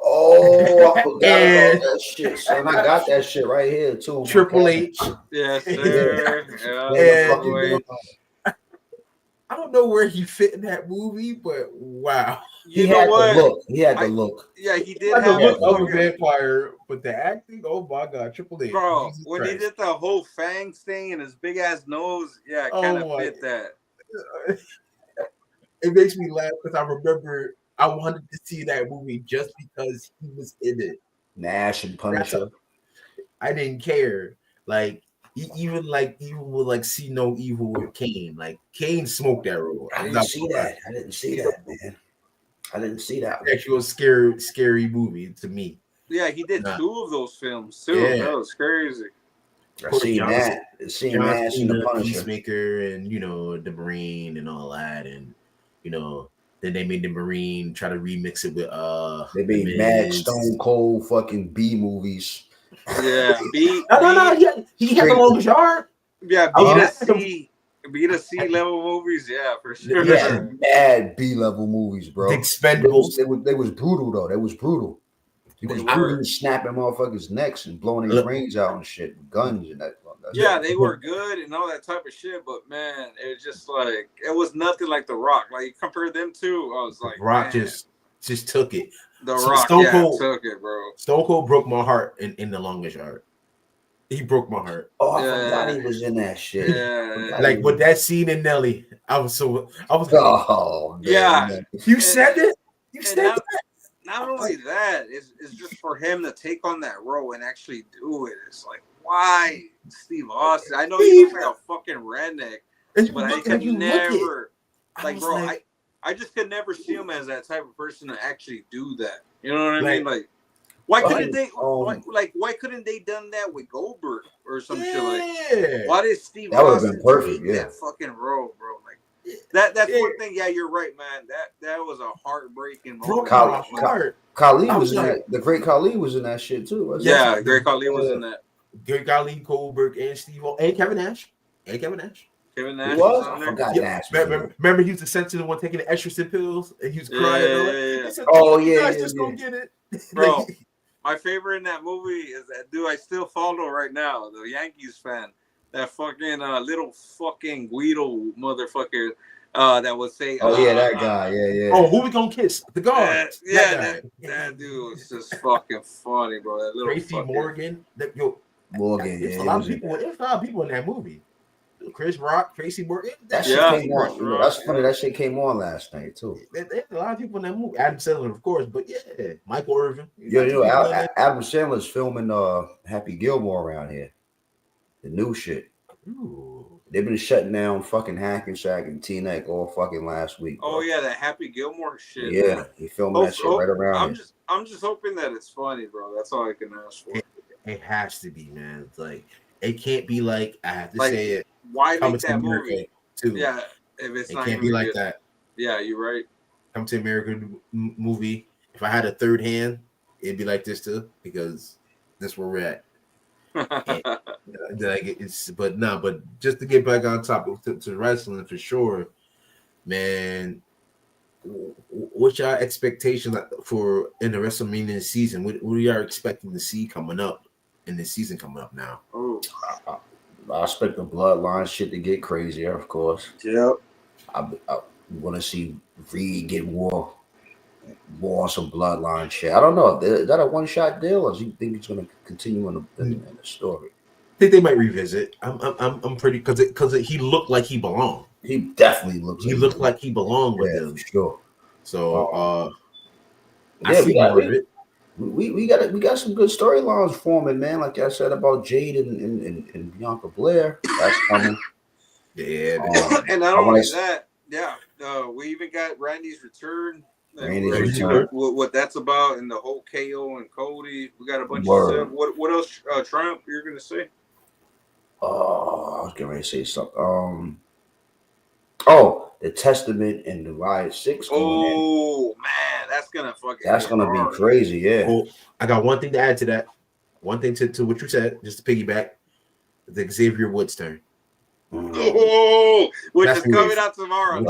Oh, I forgot about that shit, son. I got that shit right here too. Triple H. Yes, sir. I don't know where he fit in that movie, but wow. He had the look. He had the look. Yeah, he did have the look of a vampire, but the acting, oh my God, Triple H. Bro, when he did the whole fangs thing and his big ass nose, yeah, kind of fit that. It makes me laugh because I remember I wanted to see that movie just because he was in it. Nash and Punisher. I didn't care. Like even with See No Evil with Kane. Like Kane smoked that role. I didn't see that, man. I didn't see that. Actually, a scary movie to me. Yeah, he did 2 of those films too. Yeah. That was crazy. I seen that. Seen Nash and the Punisher, Peacemaker, and the Marine and all that, and then they made the Marine try to remix it with They made mad Stone Cold fucking B movies. Yeah, B. No. He had the longest yard. Yeah, B to C level movies. Yeah, for sure. Yeah, mad B level movies, bro. The Expendables. They was brutal though. They was brutal. He was snapping motherfuckers' necks and blowing their brains out and shit, with guns and that. Yeah, they were good and all that type of shit, but man, it just like it was nothing like The Rock. Like you compare them two, I was like, Rock just took it. The Rock took it, bro. Stone Cold broke my heart in The Longest Yard. He broke my heart. Oh, I forgot he was in that shit. Yeah. Like with that scene in Nelly, I was like, oh, man, yeah. Man. You said it. You said that. Not only that, it's just for him to take on that role and actually do it. It's like, why Steve Austin? I know he looks like a fucking redneck, but I could never, I just could never see him as that type of person to actually do that. You know what I mean? Like, why couldn't they? Why couldn't they done that with Goldberg or some shit? Like, why did Steve Austin been perfect, take that fucking role, bro? Like, that's one thing. Yeah, you're right, man. That was a heartbreaking moment. Khali was in that. The great Khali was in that shit too. Yeah, great Khali was in that. Great Khali, Goldberg, and Steve and Kevin Nash. Kevin Nash was? I forgot Nash. Remember, he was the sensitive one taking the Estracin pills, and he was crying. Yeah. Said, just go get it, bro. My favorite in that movie is that dude I still follow right now, the Yankees fan. That fucking little fucking Guido motherfucker that would say, that guy, yeah. Oh, who we gonna kiss? The guard. That dude was just fucking funny, bro. That little Tracy Morgan. Morgan. There's a lot of people. There's a lot of people in that movie. Chris Rock, Tracy Morgan. That shit came on. That's funny. That shit came on last night too. There's a lot of people in that movie. Adam Sandler, of course, but yeah, Michael Irvin. Adam Sandler's filming Happy Gilmore around here. The new shit. Ooh. They've been shutting down fucking Hackensack and Teaneck all fucking last week. Bro. Oh yeah, that Happy Gilmore shit. Yeah, he filming that shit right around here. I'm just hoping that it's funny, bro. That's all I can ask for. It has to be, man. It's like it can't be like I have to say it. Why make that movie? Too. Yeah, if it's not can't be like that. Yeah, you're right. Come to America movie. If I had a third hand, it'd be like this too, because this where we're at. But just to get back on topic to wrestling for sure, man. What's your expectations for in the WrestleMania season? What are you expecting to see coming up in the season coming up now? Oh, I expect the bloodline shit to get crazier, of course. Yep. I want to see Reed get more on some bloodline shit. I don't know. Is that a one-shot deal, or do you think it's going to continue in the story? I think they might revisit. I'm pretty because he looked like he belonged. He definitely looks. He looked like he belonged with them. For sure. So I see more of it. We got some good storylines forming, man. Like I said about Jade and Bianca Blair. That's coming. Yeah. And not only that, we even got Randy's return. What that's about, and the whole KO and Cody. We got a bunch of stuff. What else, Trump, you're gonna say? I was getting ready to say something. The Testament and the Riot 6. Oh man, that's gonna be crazy. Yeah. Well, I got one thing to add to that. One thing to what you said, just to piggyback, the Xavier Woods turn. Which is coming out tomorrow.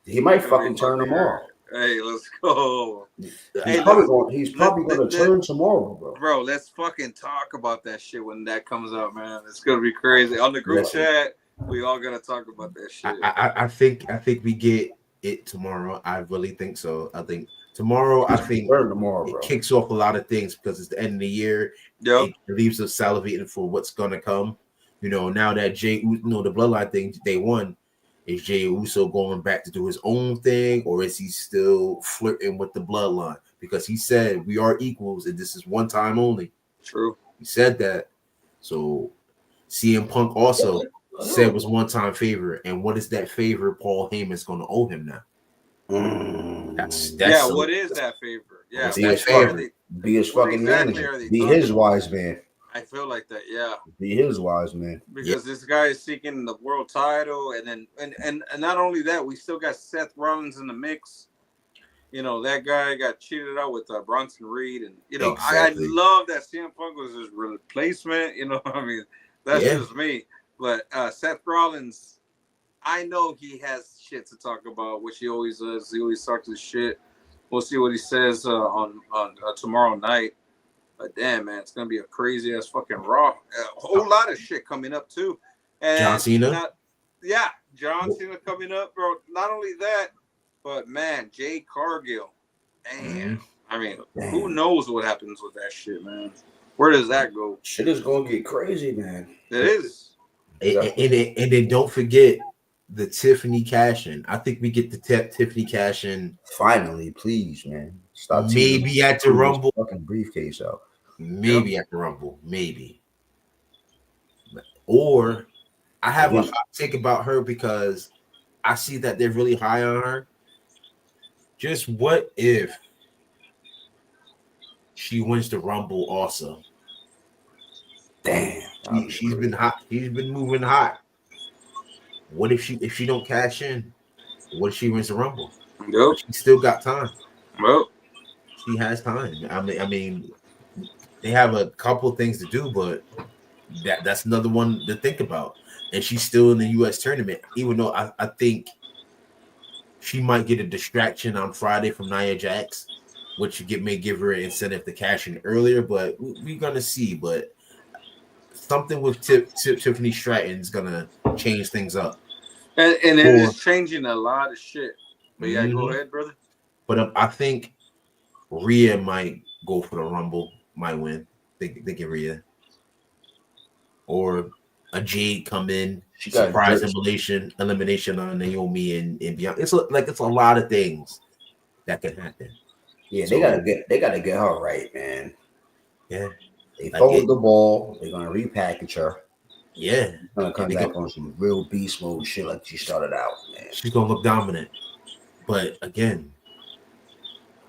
He might fucking turn tomorrow. Hey, let's go. He's probably going to turn tomorrow, bro. Bro, let's fucking talk about that shit when that comes out, man. It's gonna be crazy. On the group chat, we all gotta talk about that shit. I think we get it tomorrow. I really think so. I think tomorrow. I think it kicks off a lot of things because it's the end of the year. Yep. It leaves us salivating for what's gonna come. You know, now that the bloodline thing, day one, is Jey Uso going back to do his own thing, or is he still flirting with the bloodline? Because he said we are equals and this is one time only. True. He said that. So CM Punk also said was one time favor, and what is that favor Paul Heyman's going to owe him now? That's what is that favor? Yeah, be his fucking manager. Be his wise man. I feel like that, yeah. Be his wise man. Because this guy is seeking the world title, and then and not only that, we still got Seth Rollins in the mix. You know, that guy got cheated out with Bronson Reed, and you know, exactly. I love that CM Punk was his replacement. You know, I mean, that's just me. But Seth Rollins, I know he has shit to talk about, which he always does. He always talks his shit. We'll see what he says on tomorrow night. But damn, man, it's gonna be a crazy ass fucking Raw. A whole lot of shit coming up too. And John Cena. John Cena coming up, bro. Not only that, but man, Jade Cargill. Damn. I mean, who knows what happens with that shit, man? Where does that go? Shit is gonna get crazy, man. It is. And then don't forget the Tiffany cash-in. I think we get the Tiffany cash-in finally, please, man. Stop. Maybe at the Rumble. Fucking briefcase out. Maybe at the Rumble. Maybe. Or I have a hot take about her because I see that they're really high on her. Just what if she wins the Rumble also? Damn. She's been hot. She's been moving hot. What if she don't cash in? What if she wins the Rumble? Yep. She still got time. Well, she has time. I mean, they have a couple things to do, but that's another one to think about. And she's still in the U.S. tournament, even though I think she might get a distraction on Friday from Nia Jax, which may give her an incentive to cash in earlier. But we're gonna see. But something with Tiffany Stratton is gonna change things up, and it is changing a lot of shit. But yeah, go ahead, brother. But I think Rhea might go for the Rumble, might win. They get Rhea, or a Jade come in, surprise elimination on Naomi and beyond. It's a lot of things that can happen. Yeah, they gotta get her right, man. Yeah, they fold the ball. They're gonna repackage her. Yeah, gonna come back on some real beast mode shit like she started out, man. She's gonna look dominant, but again.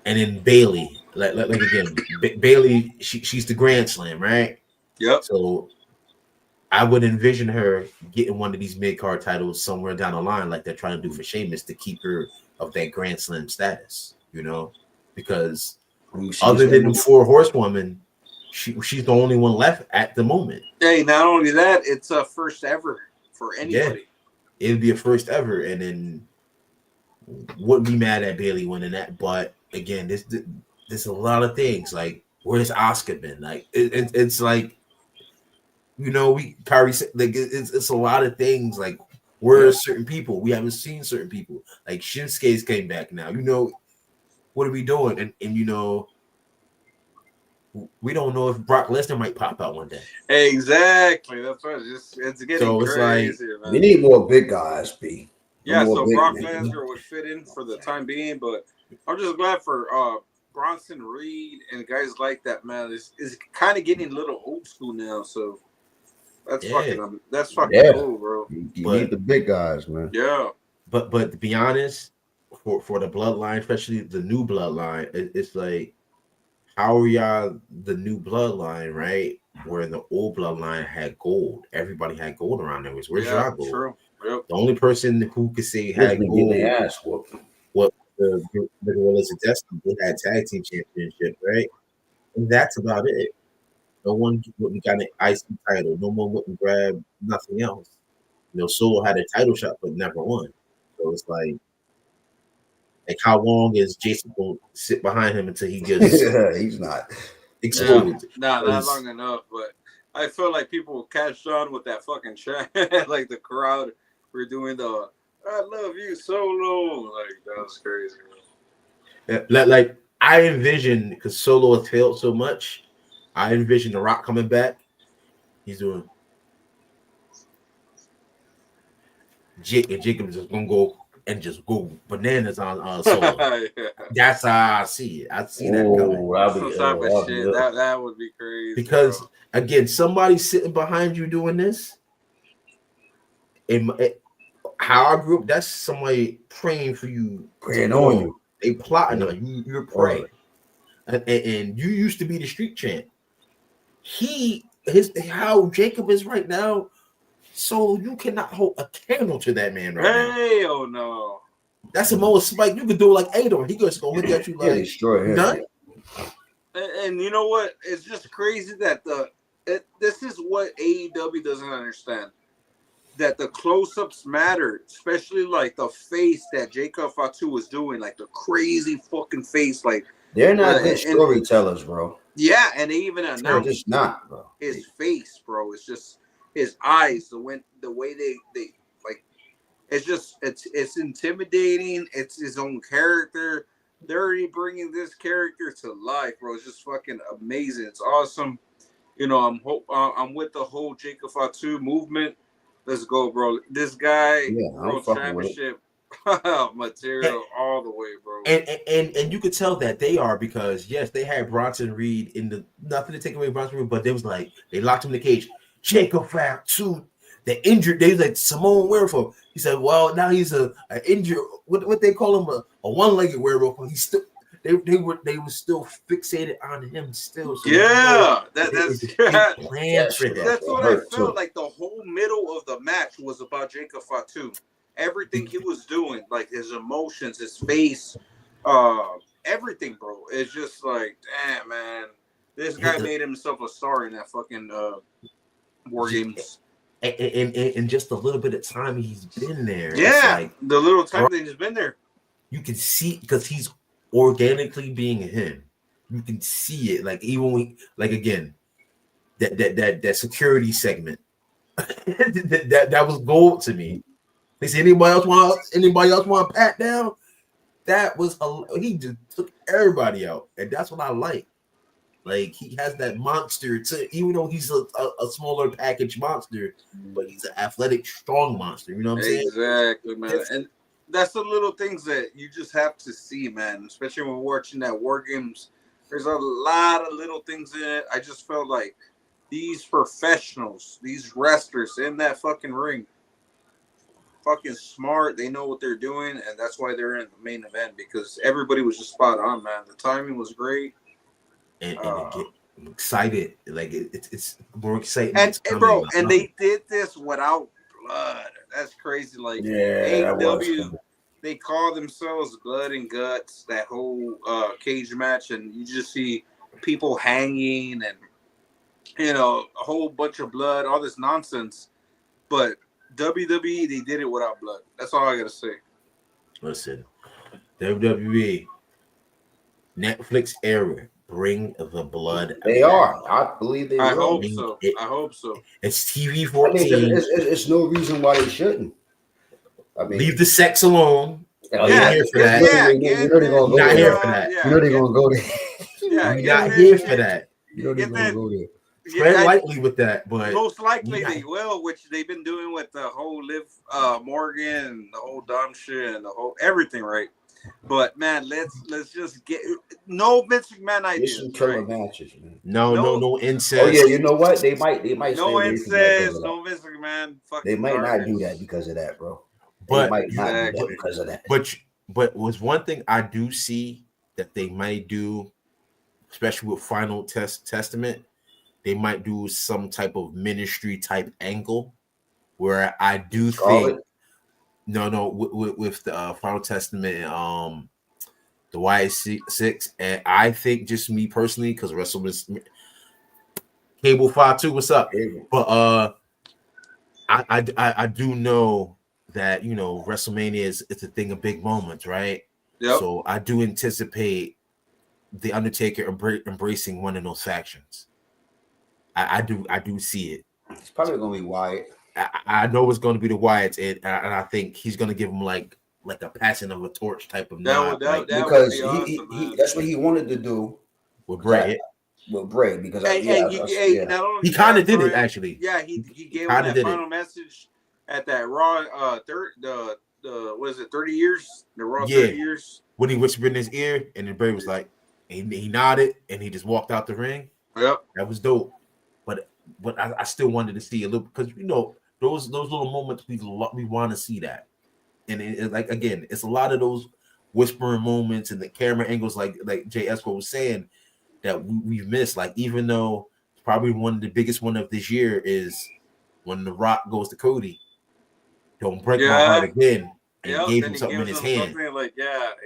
And then Bayley, like again, Bayley, she's the Grand Slam, right? Yep. So I would envision her getting one of these mid-card titles somewhere down the line, like they're trying to do for Sheamus, to keep her of that Grand Slam status, you know? Because other than the 4 horsewomen, she's the only one left at the moment. Hey, not only that, it's a first ever for anybody. Yeah, it'd be a first ever, and then wouldn't be mad at Bayley winning that, but again, there's a lot of things. Like, where's Asuka been? Like, it's like, you know, Kyrie said, like, it's a lot of things. Like, where are certain people? We haven't seen certain people. Like, Shinsuke's came back now. You know, what are we doing? And you know, we don't know if Brock Lesnar might pop out one day. Exactly. That's right. It's getting crazy. Like, we need more big guys, B. Yeah, so Brock Lesnar would fit in for the time being, but I'm just glad for Bronson Reed and guys like that, man. Is kind of getting a little old school now, so that's fucking cool, bro. You need the big guys, man. Yeah. But to be honest, for the bloodline, especially the new bloodline, it's like, how are y'all the new bloodline, right? Where the old bloodline had gold. Everybody had gold around there. Where's y'all gold? True. Yep. The only person who could say had gold what the Gorillas of Destiny, they had tag team championship, right? And that's about it. No one got an IC title. No one wouldn't grab nothing else. You know, Solo had a title shot but never won. So it's like, Like how long is Jason will sit behind him until he gets he's not exploded? Not long enough, but I feel like people will catch on with that fucking chant. Like the crowd were doing the "I love you Solo." Like that was crazy. Like I envision, because Solo has failed so much, I envision The Rock coming back. He's doing Jacob just gonna go and just go bananas on Solo. Yeah. That's how I see it. I see that coming. That would be crazy. Because again, somebody sitting behind you doing this. How I grew up, that's somebody praying for you, praying on you. They plotting on you. You're praying, and you used to be the street champ. How Jacob is right now. So you cannot hold a candle to that man right now. Hell no. That's the most spike you could do like Ador. He just gonna look at you like destroy him. Done. And you know what? It's just crazy that this is what AEW doesn't understand. That the close-ups matter, especially like the face that Jacob Fatu was doing, like the crazy fucking face. Like they're not good storytellers, bro. Yeah, and they even announced they're just not, bro. His face, bro. It's just his eyes, the way they like. It's intimidating. It's his own character. They're already bringing this character to life, bro. It's just fucking amazing. It's awesome. You know, I'm with the whole Jacob Fatu movement. Let's go, bro. This guy, World Championship material all the way, bro. And you could tell that they are, because yes, they had Bronson Reed in the, nothing to take away Bronson Reed, but they was like they locked him in the cage. Jacob Fatu, the injured. They was like Simone Werewolf. He said, "Well, now he's a injured. What they call him a one-legged werewolf. He's still." They were still fixated on him still. So that's planned for that. That's what I felt like. The whole middle of the match was about Jacob Fatu. Everything he was doing, like his emotions, his face, everything, bro. It's just like, damn, man, this guy made himself a star in that fucking War Games. And just a little bit of time he's been there. Yeah, like, the little time that he's been there, you can see, because he's organically being him. You can see it, like even when, like again, that security segment that was gold to me. They said, anybody else want to pat down? That was he just took everybody out, and that's what I like. Like he has that monster too, even though he's a smaller package monster, but he's an athletic, strong monster. You know what I'm saying? Exactly, man. And that's the little things that you just have to see, man. Especially when watching that War Games, there's a lot of little things in it. I just felt like these professionals, these wrestlers in that fucking ring, fucking smart. They know what they're doing, and that's why they're in the main event, because everybody was just spot on, man. The timing was great. And I'm excited. Like it's more exciting. And bro, and they did this without blood. That's crazy. Like AEW, they call themselves Blood and Guts. That whole cage match, and you just see people hanging, and a whole bunch of blood, all this nonsense. But WWE, they did it without blood. That's all I gotta say. Listen, WWE, Netflix era. Bring the blood. They are. I believe they will. I hope so. It's TV 14. It's no reason why they shouldn't. I mean, leave the sex alone. You're not here for that. You know they're gonna go there. Not here for that. You know they're gonna go there. You're not here for that. You know they're gonna go there. Tread lightly with that, but most likely they will, which they've been doing with the whole Liv Morgan, the whole dumb shit, and the whole everything, right? But man, let's just get no Vince McMahon ideas. Some killer matches, man. No incest. Oh yeah, you know what? They might. No incest. No Vince McMahon. They might not do that because of that, bro. They might not do that because of that. But was one thing I do see that they might do, especially with Final Testament, they might do some type of ministry type angle, where I do think. No, with the Final Testament, the YS6, and I think just me personally, because WrestleMania Cable 5 what's up? But I do know that WrestleMania is a thing of big moments, right? Yep. So I do anticipate the Undertaker embracing one of those factions. I do see it. It's probably gonna be Wyatt. I know it's going to be the Wyatts, and I think he's going to give him like a passing of a torch type of nod, because would be awesome, that's what he wanted to do with Bray. With Bray, because he kind of did it actually. Yeah, he gave him that final message at that Raw. What is it? 30 years. The Raw 30 years. When he whispered in his ear, and then Bray was like, he nodded, and he just walked out the ring. Yep, that was dope. But I still wanted to see a little, because those little moments we want to see that, and it, like again, it's a lot of those whispering moments and the camera angles, like Jay Esco was saying, that we've missed. Like, even though probably one of the biggest one of this year is when The Rock goes to Cody, don't break my heart again, and gave him something in his hand. Like,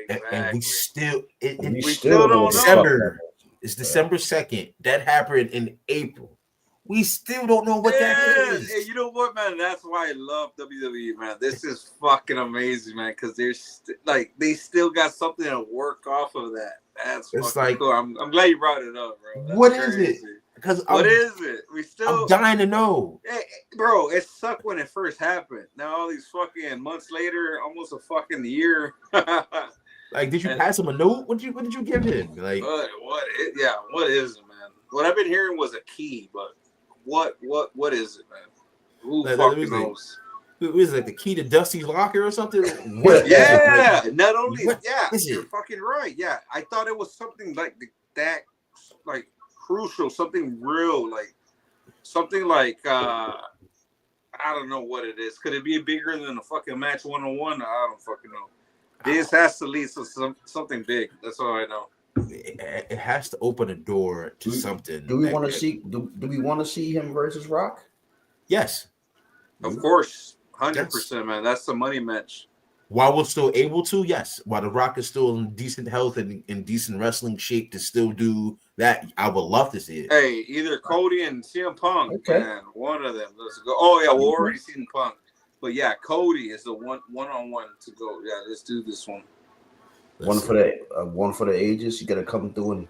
exactly. And we still don't December. It's December 2nd. That happened in April. We still don't know what that is. Hey, you know what, man? That's why I love WWE, man. This is fucking amazing, man. Because they still got something to work off of that. That's like cool. I'm glad you brought it up, bro. That's what crazy. Is it? Because what is it? I'm dying to know. Hey, bro, it sucked when it first happened. Now all these fucking months later, almost a fucking year. Like, did you pass him a note? What did you give him? Like, what is it, man? What I've been hearing was a key, but what is it, man? Who fucking knows? Was it the key to Dusty's locker or something? Not only you're fucking right. Yeah, I thought it was something like that, like crucial, something real, like something like I don't know what it is. Could it be bigger than a fucking match 101? I don't fucking know. This has to lead to something big. That's all I know. It has to open a door to something. Do we want to see? Do we want to see him versus Rock? Yes, of course, 100%, man. That's the money match. While we're still able to, yes. While The Rock is still in decent health and in decent wrestling shape to still do that, I would love to see it. Hey, either Cody and CM Punk, man. One of them. Let's go. Oh yeah, we've already seen Punk. But yeah, Cody is the one-on-one to go. Yeah, let's do this one. One for the ages. You gotta come through and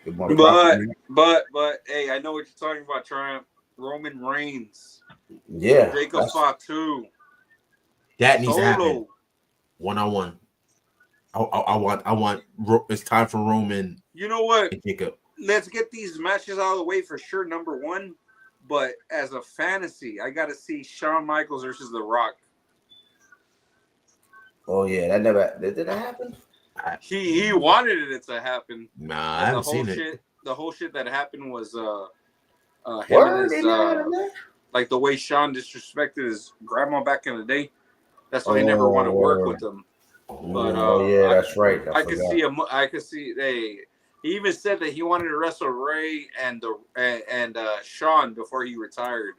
get more. But hey, I know what you're talking about, Triumph. Roman Reigns. Yeah. Jacob Fatu. That needs to happen. 1-on-1. I want. It's time for Roman. You know what? And Jacob. Let's get these matches out of the way for sure. Number one. But as a fantasy, I got to see Shawn Michaels versus The Rock. Oh yeah, did that happen? He wanted it to happen. Nah, I haven't seen it. The whole shit that happened was him and his, like the way Shawn disrespected his grandma back in the day. That's why he never wanted to work with him. But that's right. I could see him. I could see He even said that he wanted to wrestle Ray and Shawn before he retired.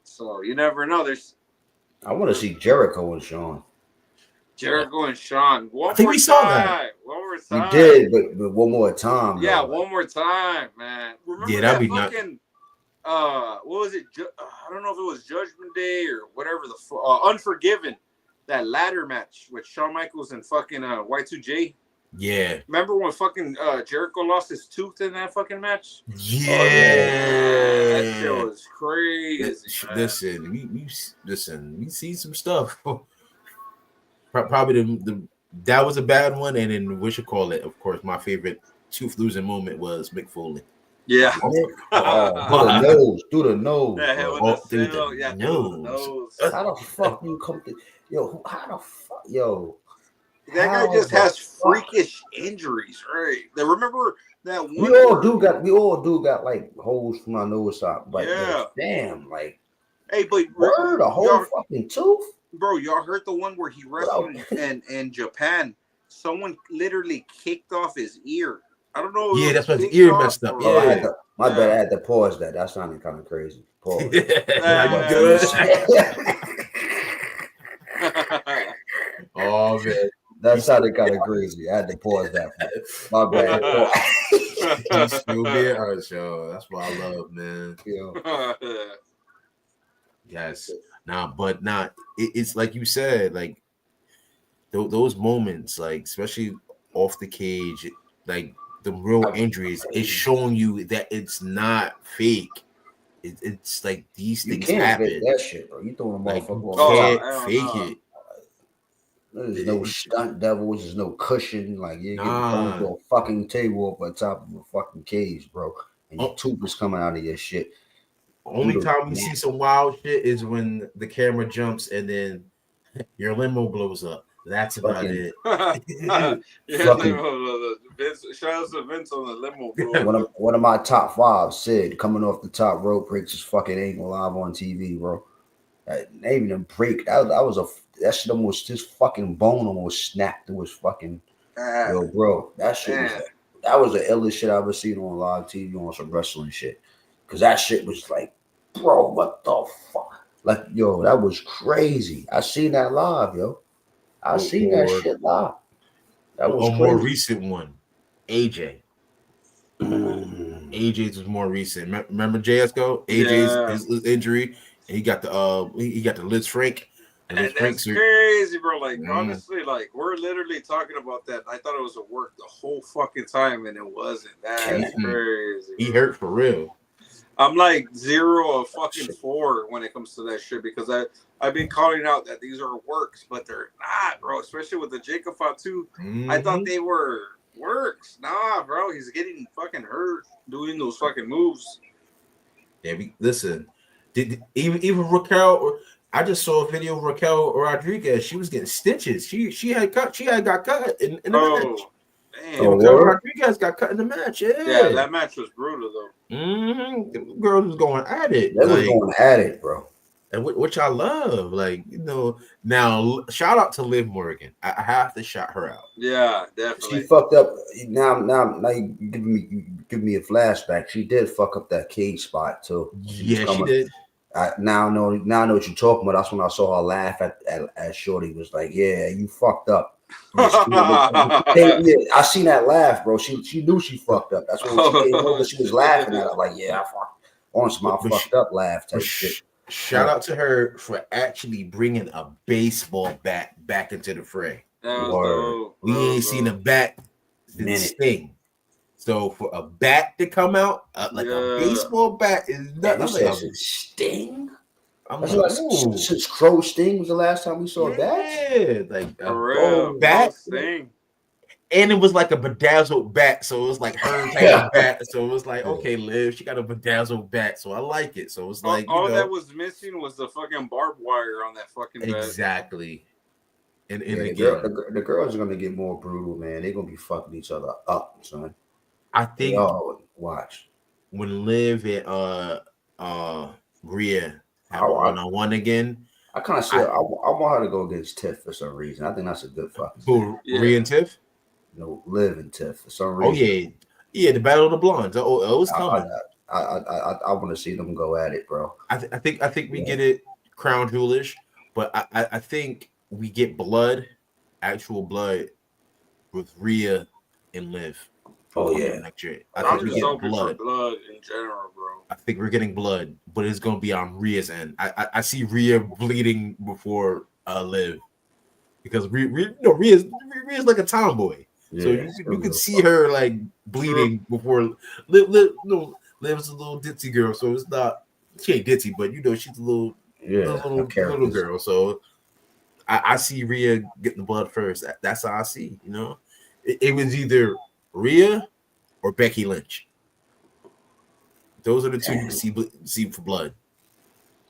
So you never know. I want to see Jericho and Shawn. Jericho and Shawn. I think we saw that. One more time. We did, but one more time. Yeah, one more time, man. Remember that'd be fucking what was it? I don't know if it was Judgment Day or whatever. Unforgiven. That ladder match with Shawn Michaels and fucking Y2J. Yeah. Remember when fucking Jericho lost his tooth in that fucking match? Yeah. That shit was crazy. Listen, we see some stuff. Probably that was a bad one, and then what you call it? Of course, my favorite tooth losing moment was Mick Foley. Yeah. Through the nose. Through the nose. Through the nose. How the fuck you come to how the fuck that guy just has freakish injuries, right? Remember that one? We all do got like holes from our nose up, but damn, like, hey, but a whole fucking tooth, bro. Y'all heard the one where he wrestled in Japan? Someone literally kicked off his ear. I don't know. Yeah, that's why his ear messed up. My bad. I had to pause that. That sounded kind of crazy. Pause. Oh man. That sounded kind of crazy. I had to pause that. My bad. He's still being our show. That's what I love, man. Yes. It's like you said, like those moments, like especially off the cage, like the real injuries, it's showing you that it's not fake. It's like these things happen. Fake that shit, bro. You throwing a motherfucker you off. Can't fake it. There's no stunt devils. There's no cushion. Like you're getting thrown to a fucking table up on top of a fucking cage, bro. And your tooth is coming out of your shit. Only time we see some wild shit is when the camera jumps and then your limo blows up. That's about it. Vince, shout out to Vince on the limo. One of my top 5 said coming off the top rope breaks his fucking ankle live on TV, bro. That ain't even a break. That shit almost, his fucking bone almost snapped through his fucking yo, bro. That shit was the illest shit I ever seen on live TV on some wrestling shit. Cause that shit was like, bro, what the fuck? Like, yo, that was crazy. I seen that live, yo. I seen that shit live. That was a more recent one. AJ. AJ's was more recent. Remember JSCO? AJ's his injury, and he got the Liz Frank. And that's crazy, bro. Like honestly, like we're literally talking about that. I thought it was a work the whole fucking time, and it wasn't. That's crazy. He hurt for real. I'm like 0 of fucking 4 when it comes to that shit because I've been calling out that these are works, but they're not, bro. Especially with the Jacob Fatu. I thought they were works. Nah, bro. He's getting fucking hurt doing those fucking moves. Yeah, listen. Did even Raquel? I just saw a video of Raquel Rodriguez. She was getting stitches. She had got cut in the match. Damn, Rodriguez got cut in the match. Yeah, that match was brutal though. The girls was going at it. They was going at it, bro. And which I love, like Now, shout out to Liv Morgan. I have to shout her out. Yeah, definitely. She fucked up. Now you give me a flashback. She did fuck up that cage spot too. She did. I now know what you're talking about. That's when I saw her laugh at Shorty. Was like, yeah, you fucked up. I seen that laugh, bro. She knew she fucked up. That's when she was laughing at her. Like, yeah, I fucked on some fucked up laugh type shit. Shout out to her for actually bringing a baseball bat back into the fray. We ain't seen a bat since Sting. So for a bat to come out like a baseball bat is nothing. Like Sting. Since Crow Sting was the last time we saw a bat. Yeah, like a real bat Sting. And it was like a bedazzled bat, so it was like her type of bat. So it was like, okay, Liv, she got a bedazzled bat, so I like it. So it was like all that was missing was the fucking barbed wire on that fucking bat. Exactly. And again, the girls are gonna get more brutal, man. They're gonna be fucking each other up, son. I think watch when Liv and Rhea have a one-on-one again. I kind of see. I want her to go against Tiff for some reason. I think that's a good fucking. Who Rhea and Tiff? No, Liv and Tiff for some reason. Oh yeah, the battle of the blondes. Oh, it's coming. I want to see them go at it, bro. I think we get it crown jewelish, but I think we get actual blood with Rhea and Liv. Oh yeah, next year. I'm just hoping for blood in general, bro. I think we're getting blood, but it's gonna be on Rhea's end. I see Rhea bleeding before Liv, because Rhea's like a tomboy, so you can see her like bleeding before Liv's a little ditzy girl, so it's not she ain't ditzy, but she's a little girl. So I see Rhea getting the blood first. That's how I see. It was either Rhea or Becky Lynch. Those are the two you can see for blood.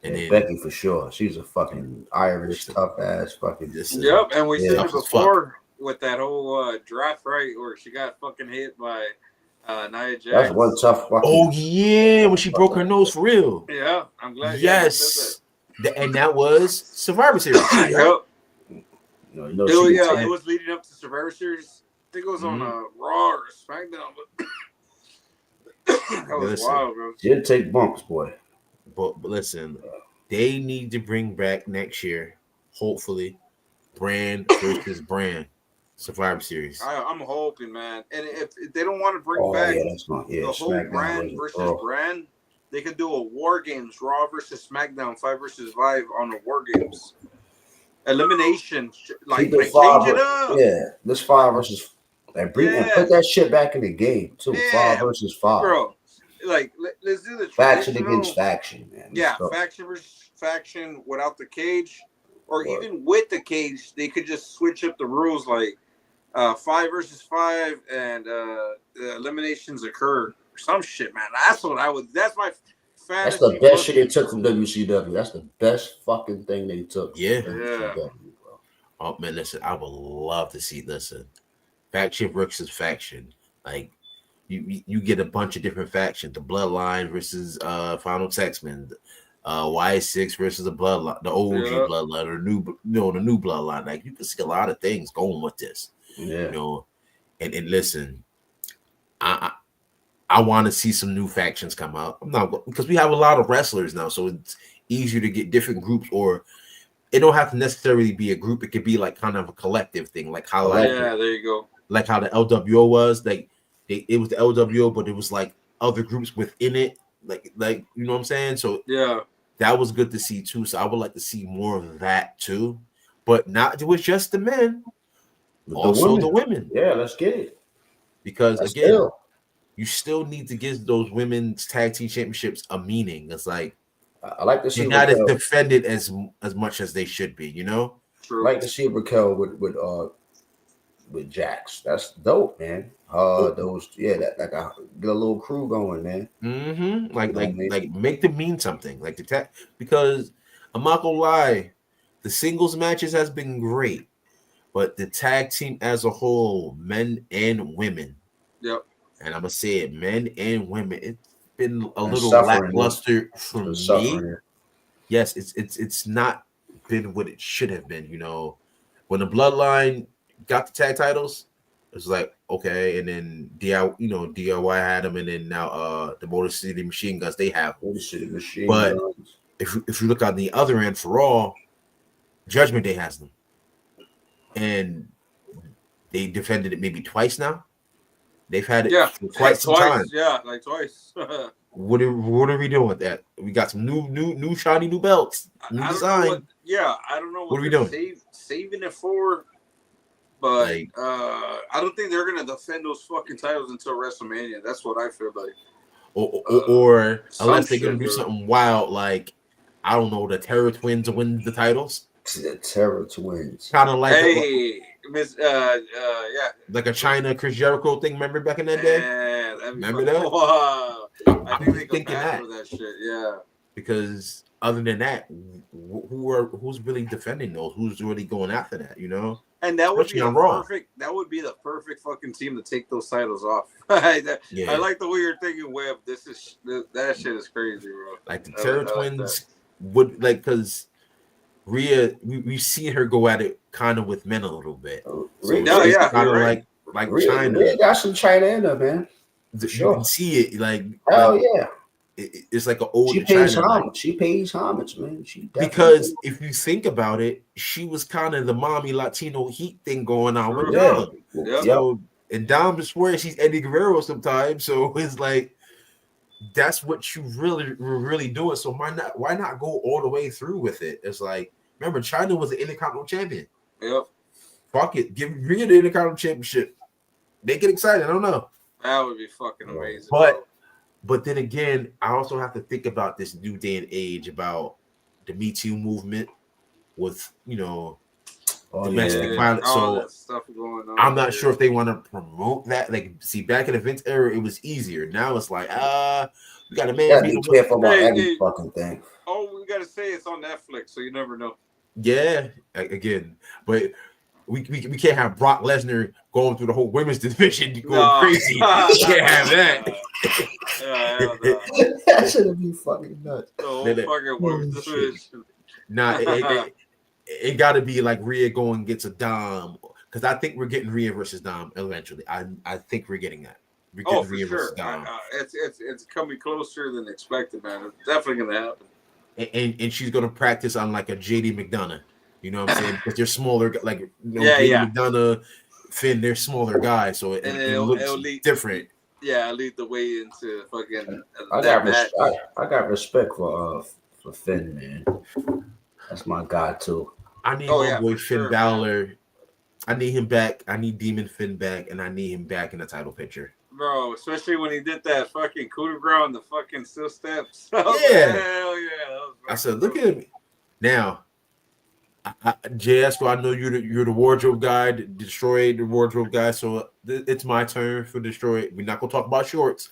And then Becky for sure. She's a fucking Irish tough ass fucking. Yep, and we seen it before with that whole draft where she got fucking hit by Nia Jax. That's one tough fucking. Oh yeah, when she broke her nose for real. Yeah, I'm glad. Yes, and that was Survivor Series. Yep. It was leading up to Survivor Series. I think it was on Raw or SmackDown, but that was wild, bro. Did take bumps, boy. But listen, they need to bring back next year, hopefully, brand versus brand Survivor Series. I'm hoping, man. And if they don't want to bring back the whole SmackDown brand versus brand, they could do a War Games, Raw versus SmackDown, 5 versus 5 on the War Games. elimination, like change it up. Yeah, this 5 versus. And put that shit back in the game too. Yeah, 5 versus 5, bro. Like let's do the faction against faction, man. Faction versus faction without the cage, or even with the cage, they could just switch up the rules, like 5 versus 5, and the eliminations occur. Some shit, man. That's what I would. That's my fantasy. That's the best shit they took from WCW. That's the best fucking thing they took. Yeah. Bro. Oh man, listen, I would love to see. Listen, faction versus faction, like. You get a bunch of different factions. The Bloodline versus Final Textman, Y6 versus the Bloodline, the OG Bloodline, or the new Bloodline. Like you can see a lot of things going with this. Yeah. You know, and listen, I want to see some new factions come out. I'm not, because we have a lot of wrestlers now, so it's easier to get different groups, or it don't have to necessarily be a group. It could be like kind of a collective thing, like how there you go, like how the LWO was like. It was the LWO, but it was like other groups within it, like you know what I'm saying. So that was good to see too. So I would like to see more of that too, but not with just the men, also the women. Yeah, let's get it. Because again, you still need to give those women's tag team championships a meaning. It's like I like to see they're not as defended as much as they should be. You know, I like to see Raquel with Jax. That's dope, man. Those that like get a little crew going, man. Mm-hmm. Like make them mean something. Like the tag, because I'm not gonna lie, the singles matches has been great, but the tag team as a whole, men and women. Yep. And I'm gonna say it, men and women. It's been a little lackluster for me. Yes, it's not been what it should have been. You know, when the Bloodline got the tag titles, it was like okay, and then DIY had them, and then now the Motor City Machine Guns, they have them. But if you look on the other end for Raw, Judgment Day has them, and they defended it maybe twice now. They've had it for quite some time. Yeah, like twice. What are we doing with that? We got some new shiny new belts, new design. I don't know what are we doing? Saving it for. But I don't think they're gonna defend those fucking titles until WrestleMania. That's what I feel like. Or unless they're gonna do something wild, like I don't know, the Terror Twins win the titles. The Terror Twins, kind of like like a China Chris Jericho thing. Remember back in that day? Remember that? Wow. I think they thinking that shit. Yeah. Because other than that, who's really defending those? Who's really going after that? You know. And that would be the perfect fucking team to take those titles off. I like the way you're thinking, Webb. That shit is crazy, bro. Like the Terror Twins would like, because Rhea, we've seen her go at it kind of with men a little bit. So kind of like Rhea, China. Rhea got some China in her, man. You can see it, like yeah. It's like an old. She pays homage. She pays homage, man. Because if you think about it, she was kind of the mommy Latino heat thing going on with Dom. So, and Dom just swears she's Eddie Guerrero sometimes. So it's like that's what you really doing. So why not go all the way through with it? It's like, remember, China was an Intercontinental champion. Yep. Fuck it, give Rhea the Intercontinental championship. They get excited. I don't know. That would be fucking amazing. But then again, I also have to think about this new day and age about the Me Too movement with, domestic violence. So that stuff going on, I'm not sure if they want to promote that. Like, see, back in the Vince era, it was easier. Now it's like, we got a man. Be careful about every fucking thing. Oh, we got to say it's on Netflix, so you never know. Yeah, again, but we can't have Brock Lesnar going through the whole women's division going crazy. We can't have that. That should be fucking nuts. The whole fucking women's division. Nah, it got to be like Rhea going and gets a Dom, because I think we're getting Rhea versus Dom eventually. I think we're getting that. We're getting Rhea versus Dom. It's coming closer than expected, man. It's definitely gonna happen. And she's gonna practice on like a JD McDonough. You know what I'm saying? Because they're smaller, like JD McDonough, Finn. They're smaller guys, so it looks different. Yeah, lead the way into fucking. I got respect for Finn, man. That's my guy too. I need my boy Finn Balor. Man. I need him back. I need Demon Finn back, and I need him back in the title picture. Bro, especially when he did that fucking coup de grace on the fucking steel steps. Yeah. Hell yeah. I said, look at me. Now, JS, I know you're the wardrobe guy, destroy the wardrobe guy, so it's my turn for destroy. We're not going to talk about shorts.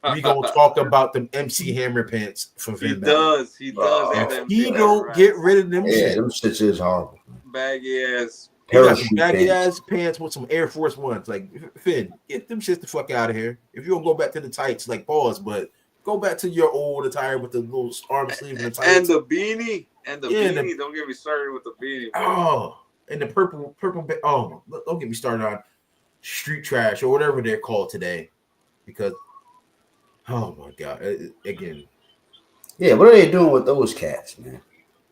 We're going to talk about them MC Hammer pants for Finn Balor. He does. If he don't get rid of them shit. Them shits is horrible. Baggy ass. He got some baggy ass pants with some Air Force Ones. Like, Finn, get them shits the fuck out of here. If you don't go back to the tights, like, pause, but go back to your old attire with the little arm sleeve and the tights. And the beanie. Don't get me started with the beanie. Bro. Oh, and the purple. Oh, don't get me started on street trash or whatever they're called today. Because, oh my God. Again. Yeah, what are they doing with those cats, man?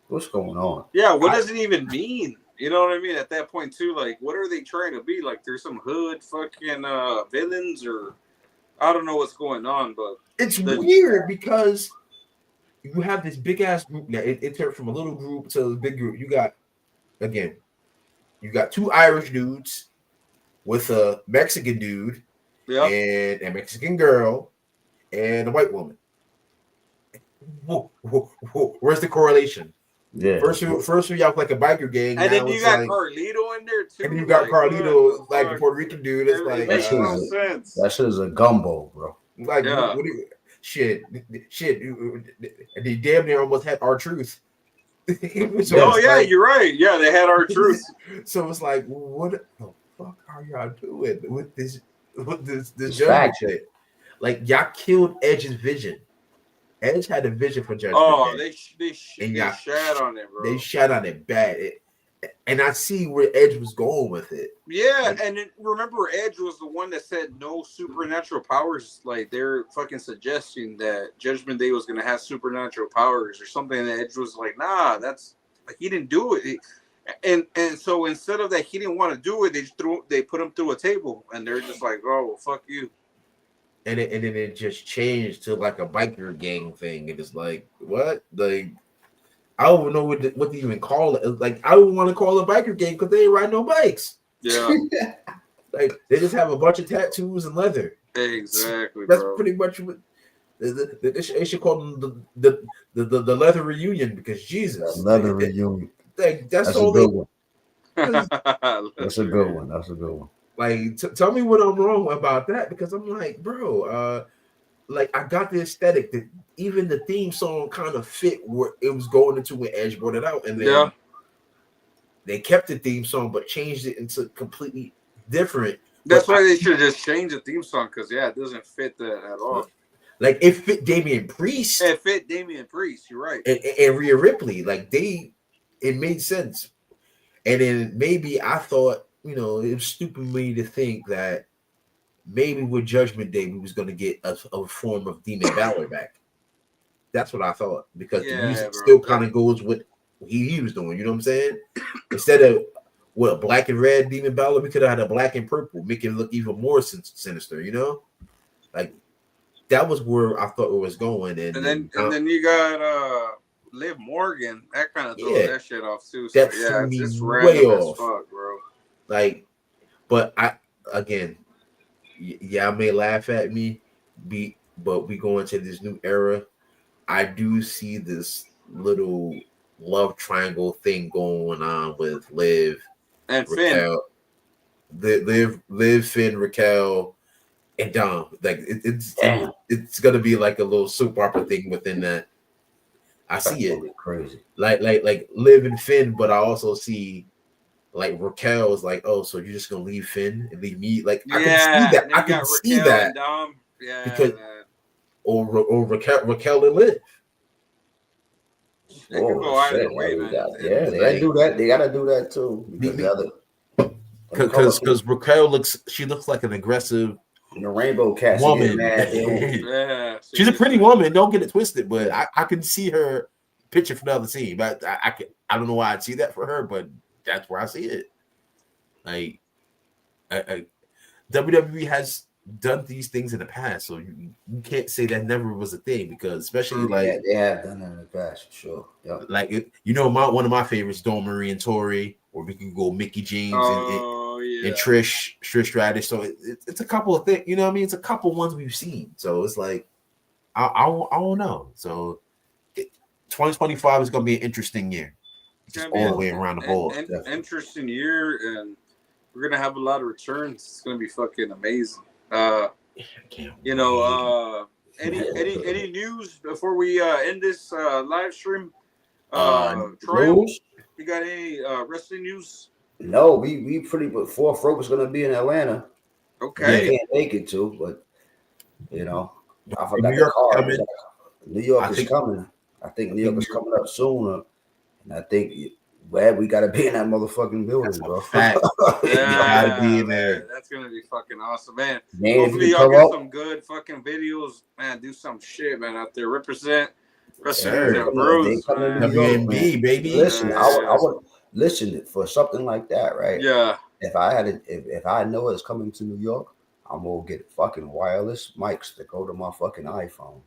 What's going on? Yeah, what does it even mean? You know what I mean? At that point, too, like, what are they trying to be? Like, there's some hood fucking villains, or I don't know what's going on, but it's weird because you have this big ass group. Yeah, it turned from a little group to a big group. You got two Irish dudes with a Mexican dude, and a Mexican girl, and a white woman. Where's the correlation? Yeah. First we have like a biker gang, and then you got Carlito in there too. And you got Carlito, like the Puerto Rican dude. It's like that shit makes no sense. That shit is a gumbo, bro. Like what do you, shit. They damn near almost had R-Truth. You're right. Yeah, they had R-Truth. So it's like, what the fuck are y'all doing with this Judgment Day? Like y'all killed Edge's vision. Edge had a vision for Judgment Day. They shat on it, bro. They shat on it bad. And I see where Edge was going with it. Yeah, and remember, Edge was the one that said no supernatural powers. Like, they're fucking suggesting that Judgment Day was going to have supernatural powers or something. And Edge was like, nah, that's like, he didn't do it. And so instead of that, he didn't want to do it. They put him through a table, and they're just like, oh, well, fuck you. And then it just changed to like a biker gang thing. And it's like, what? Like, I don't know what to even call it. Like, I don't want to call it a biker gang because they ain't riding no bikes. Yeah. Like, they just have a bunch of tattoos and leather. Exactly. That's pretty much what they should call them the leather reunion, because Jesus. Leather reunion. That's all a good one. That's a good one. That's a good one. Like, tell me what I'm wrong about that, because I'm like, bro, like, I got the aesthetic that even the theme song kind of fit where it was going into when Edge brought it out, and then they kept the theme song but changed it into completely different. That's why they should just change the theme song, because it doesn't fit that at all. Like, it fit Damian Priest. It fit Damian Priest. You're right. And Rhea Ripley, like it made sense. And then maybe I thought, it was stupid of me to think that maybe with Judgment Day we was going to get a form of Demon Balor back. That's what I thought, because the music still kind of goes with what he was doing. You know what I'm saying? Instead of black and red Demon Balor, we could have had a black and purple, make it look even more sinister. Like that was where I thought it was going. And then you got Liv Morgan. That kind of throws that shit off too. So, it's just way off, as fuck, bro. Like, but I may laugh at me, but we go into this new era. I do see this little love triangle thing going on with Liv and Raquel. Liv, Finn, Raquel, and Dom. Like it's gonna be like a little soap opera thing within that. I see it crazy. Like Liv and Finn, but I also see like Raquel is like, oh, so you're just gonna leave Finn and leave me? Like I can see that. I can see that. Dom. Yeah, because or Raquel and Liv. They can go either way, man. They gotta do that. They gotta do that too. Because Raquel looks like an aggressive rainbow cat woman. She's a pretty woman. Don't get it twisted, but I can see her picture from the other scene. But I don't know why I'd see that for her, but that's where I see it. Like WWE has done these things in the past, so you can't say that never was a thing, because especially like they have done it in the past for sure. Yep. Like one of my favorites, Dawn Marie and Tori, or we can go Mickey James and Trish Stratus. So it's a couple of things, you know what I mean? It's a couple ones we've seen. So it's like I don't know. So 2025 is gonna be an interesting year. Just all the way around the board. Interesting year, and we're gonna have a lot of returns. It's gonna be fucking amazing. Any news before we end this live stream? Troy, you got any wrestling news? No, we pretty much Fourth Rope is gonna be in Atlanta. Okay, we can't make it to, but I forgot the card. New York is coming. I think New York is coming up soon, and I think we gotta be in that motherfucking building, bro. Gotta be in there. That's gonna be fucking awesome, man. Hopefully y'all get some good fucking videos, man. Do some shit, man, out there. Represent Wrestling and Bros. WNB, baby. Listen, I would listen for something like that, right? Yeah. If I know it's coming to New York, I'm gonna get fucking wireless mics that go to my fucking iPhone.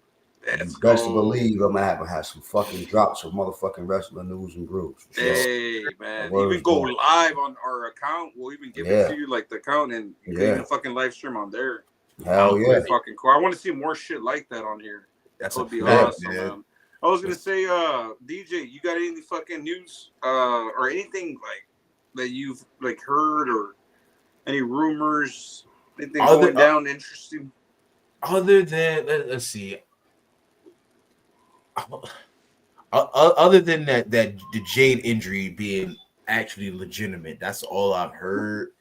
Best believe I'm gonna have some fucking drops of motherfucking wrestling news and groups. Hey, man. Even go live on our account. We'll even give it to you, like the account, and you can even fucking live stream on there. Hell yeah. Fucking cool. I want to see more shit like that on here. That would be awesome, man. I was gonna say, DJ, you got any fucking news or anything like that you've like heard, or any rumors, anything going down interesting? Other than let's see. Other than that the Jade injury being actually legitimate, that's all I've heard.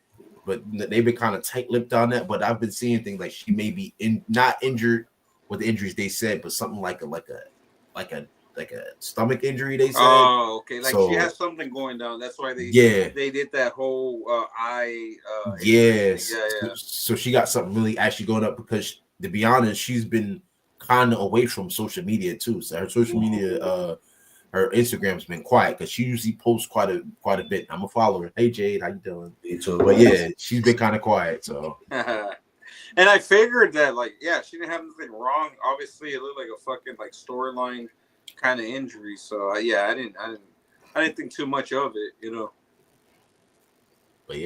But they've been kind of tight-lipped on that. But I've been seeing things like she may be not injured with the injuries they said, but something like a stomach injury they said. Oh, okay. Like she has something going down. That's why they did that whole eye. So she got something really actually going up, because to be honest, she's been kind of away from social media too. So her social media, her Instagram's been quiet, because she usually posts quite a bit. I'm a follower. Hey Jade, how you doing? But yeah, she's been kind of quiet. So. And I figured that, like, she didn't have anything wrong. Obviously, it looked like a fucking like storyline kind of injury. So I didn't think too much of it, you know. But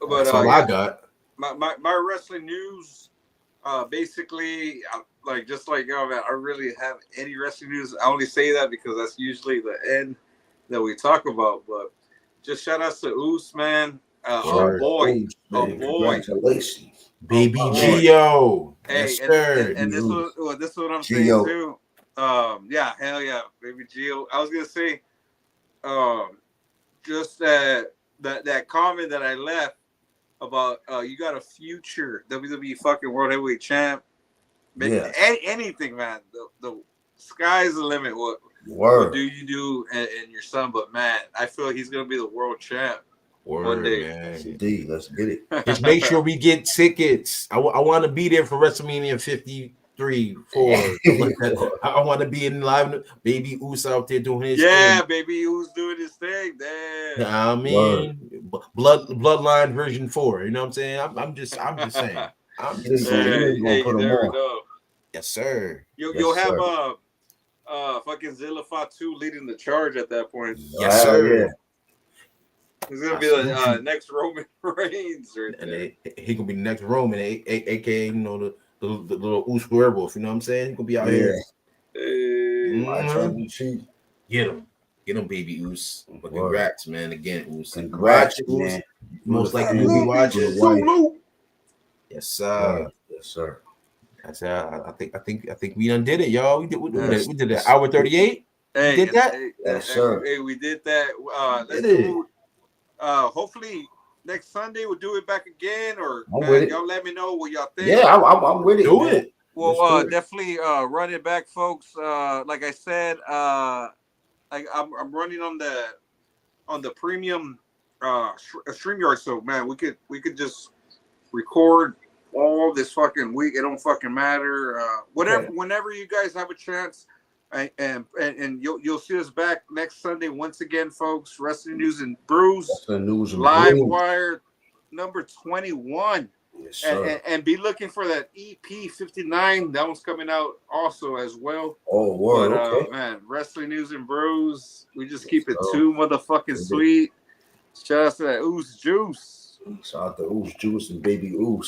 that's all I got. My wrestling news, basically, like just like man, I really have any wrestling news. I only say that because that's usually the end that we talk about. But just shout outs to Oos, man. A boy. Congratulations. Baby Gio. Hey, yes, sir. And this is what I'm saying too. Hell yeah, Baby Gio. I was gonna say, just that comment that I left about you got a future WWE fucking World Heavyweight Champ. Anything, man. The sky's the limit. What do you do and your son? But man, I feel he's gonna be the world champ. One day. Man. Indeed, let's get it. Just make sure we get tickets. I want to be there for WrestleMania 53, 4. I want to be in live. Baby Oos out there doing his thing. Baby Oos doing his thing. Damn. I mean, bloodline version 4. You know what I'm saying? I'm just saying. I'm just saying. Hey, you never know. Yes, sir. You'll have fucking Zilla Fatu leading the charge at that point. Yes, sir. Yeah. He's gonna be the next Roman Reigns, and he gonna be the next Roman, aka you know the little Oos werewolf. You know what I'm saying? He gonna be out here. Get him, Baby Oos. But congrats, man. Again, Oos. Congrats, man. Most likely you'll be watching. Yes, sir. Yes, sir. That's I think we done did it, y'all. We did it. Hour 38. Hey, did that? Yes, sir. Hey, we did that. Let's do. Hopefully next Sunday we'll do it back again, or y'all let me know what y'all think. Yeah, I'm with it. Do it. Well, definitely run it back, folks. Like I said, I'm running on the premium StreamYard, so man, we could just record all this fucking week. It don't fucking matter. Whenever you guys have a chance. And you'll see us back next Sunday once again, folks. Wrestling News and Brews. Livewire number 21. Yes, and be looking for that EP 59. That one's coming out also as well. Oh, word, okay. Man, wrestling news and bros. We just keep it too motherfucking sweet. Shout out to that Ooze Juice. Shout out to Ooze Juice and Baby Ooze.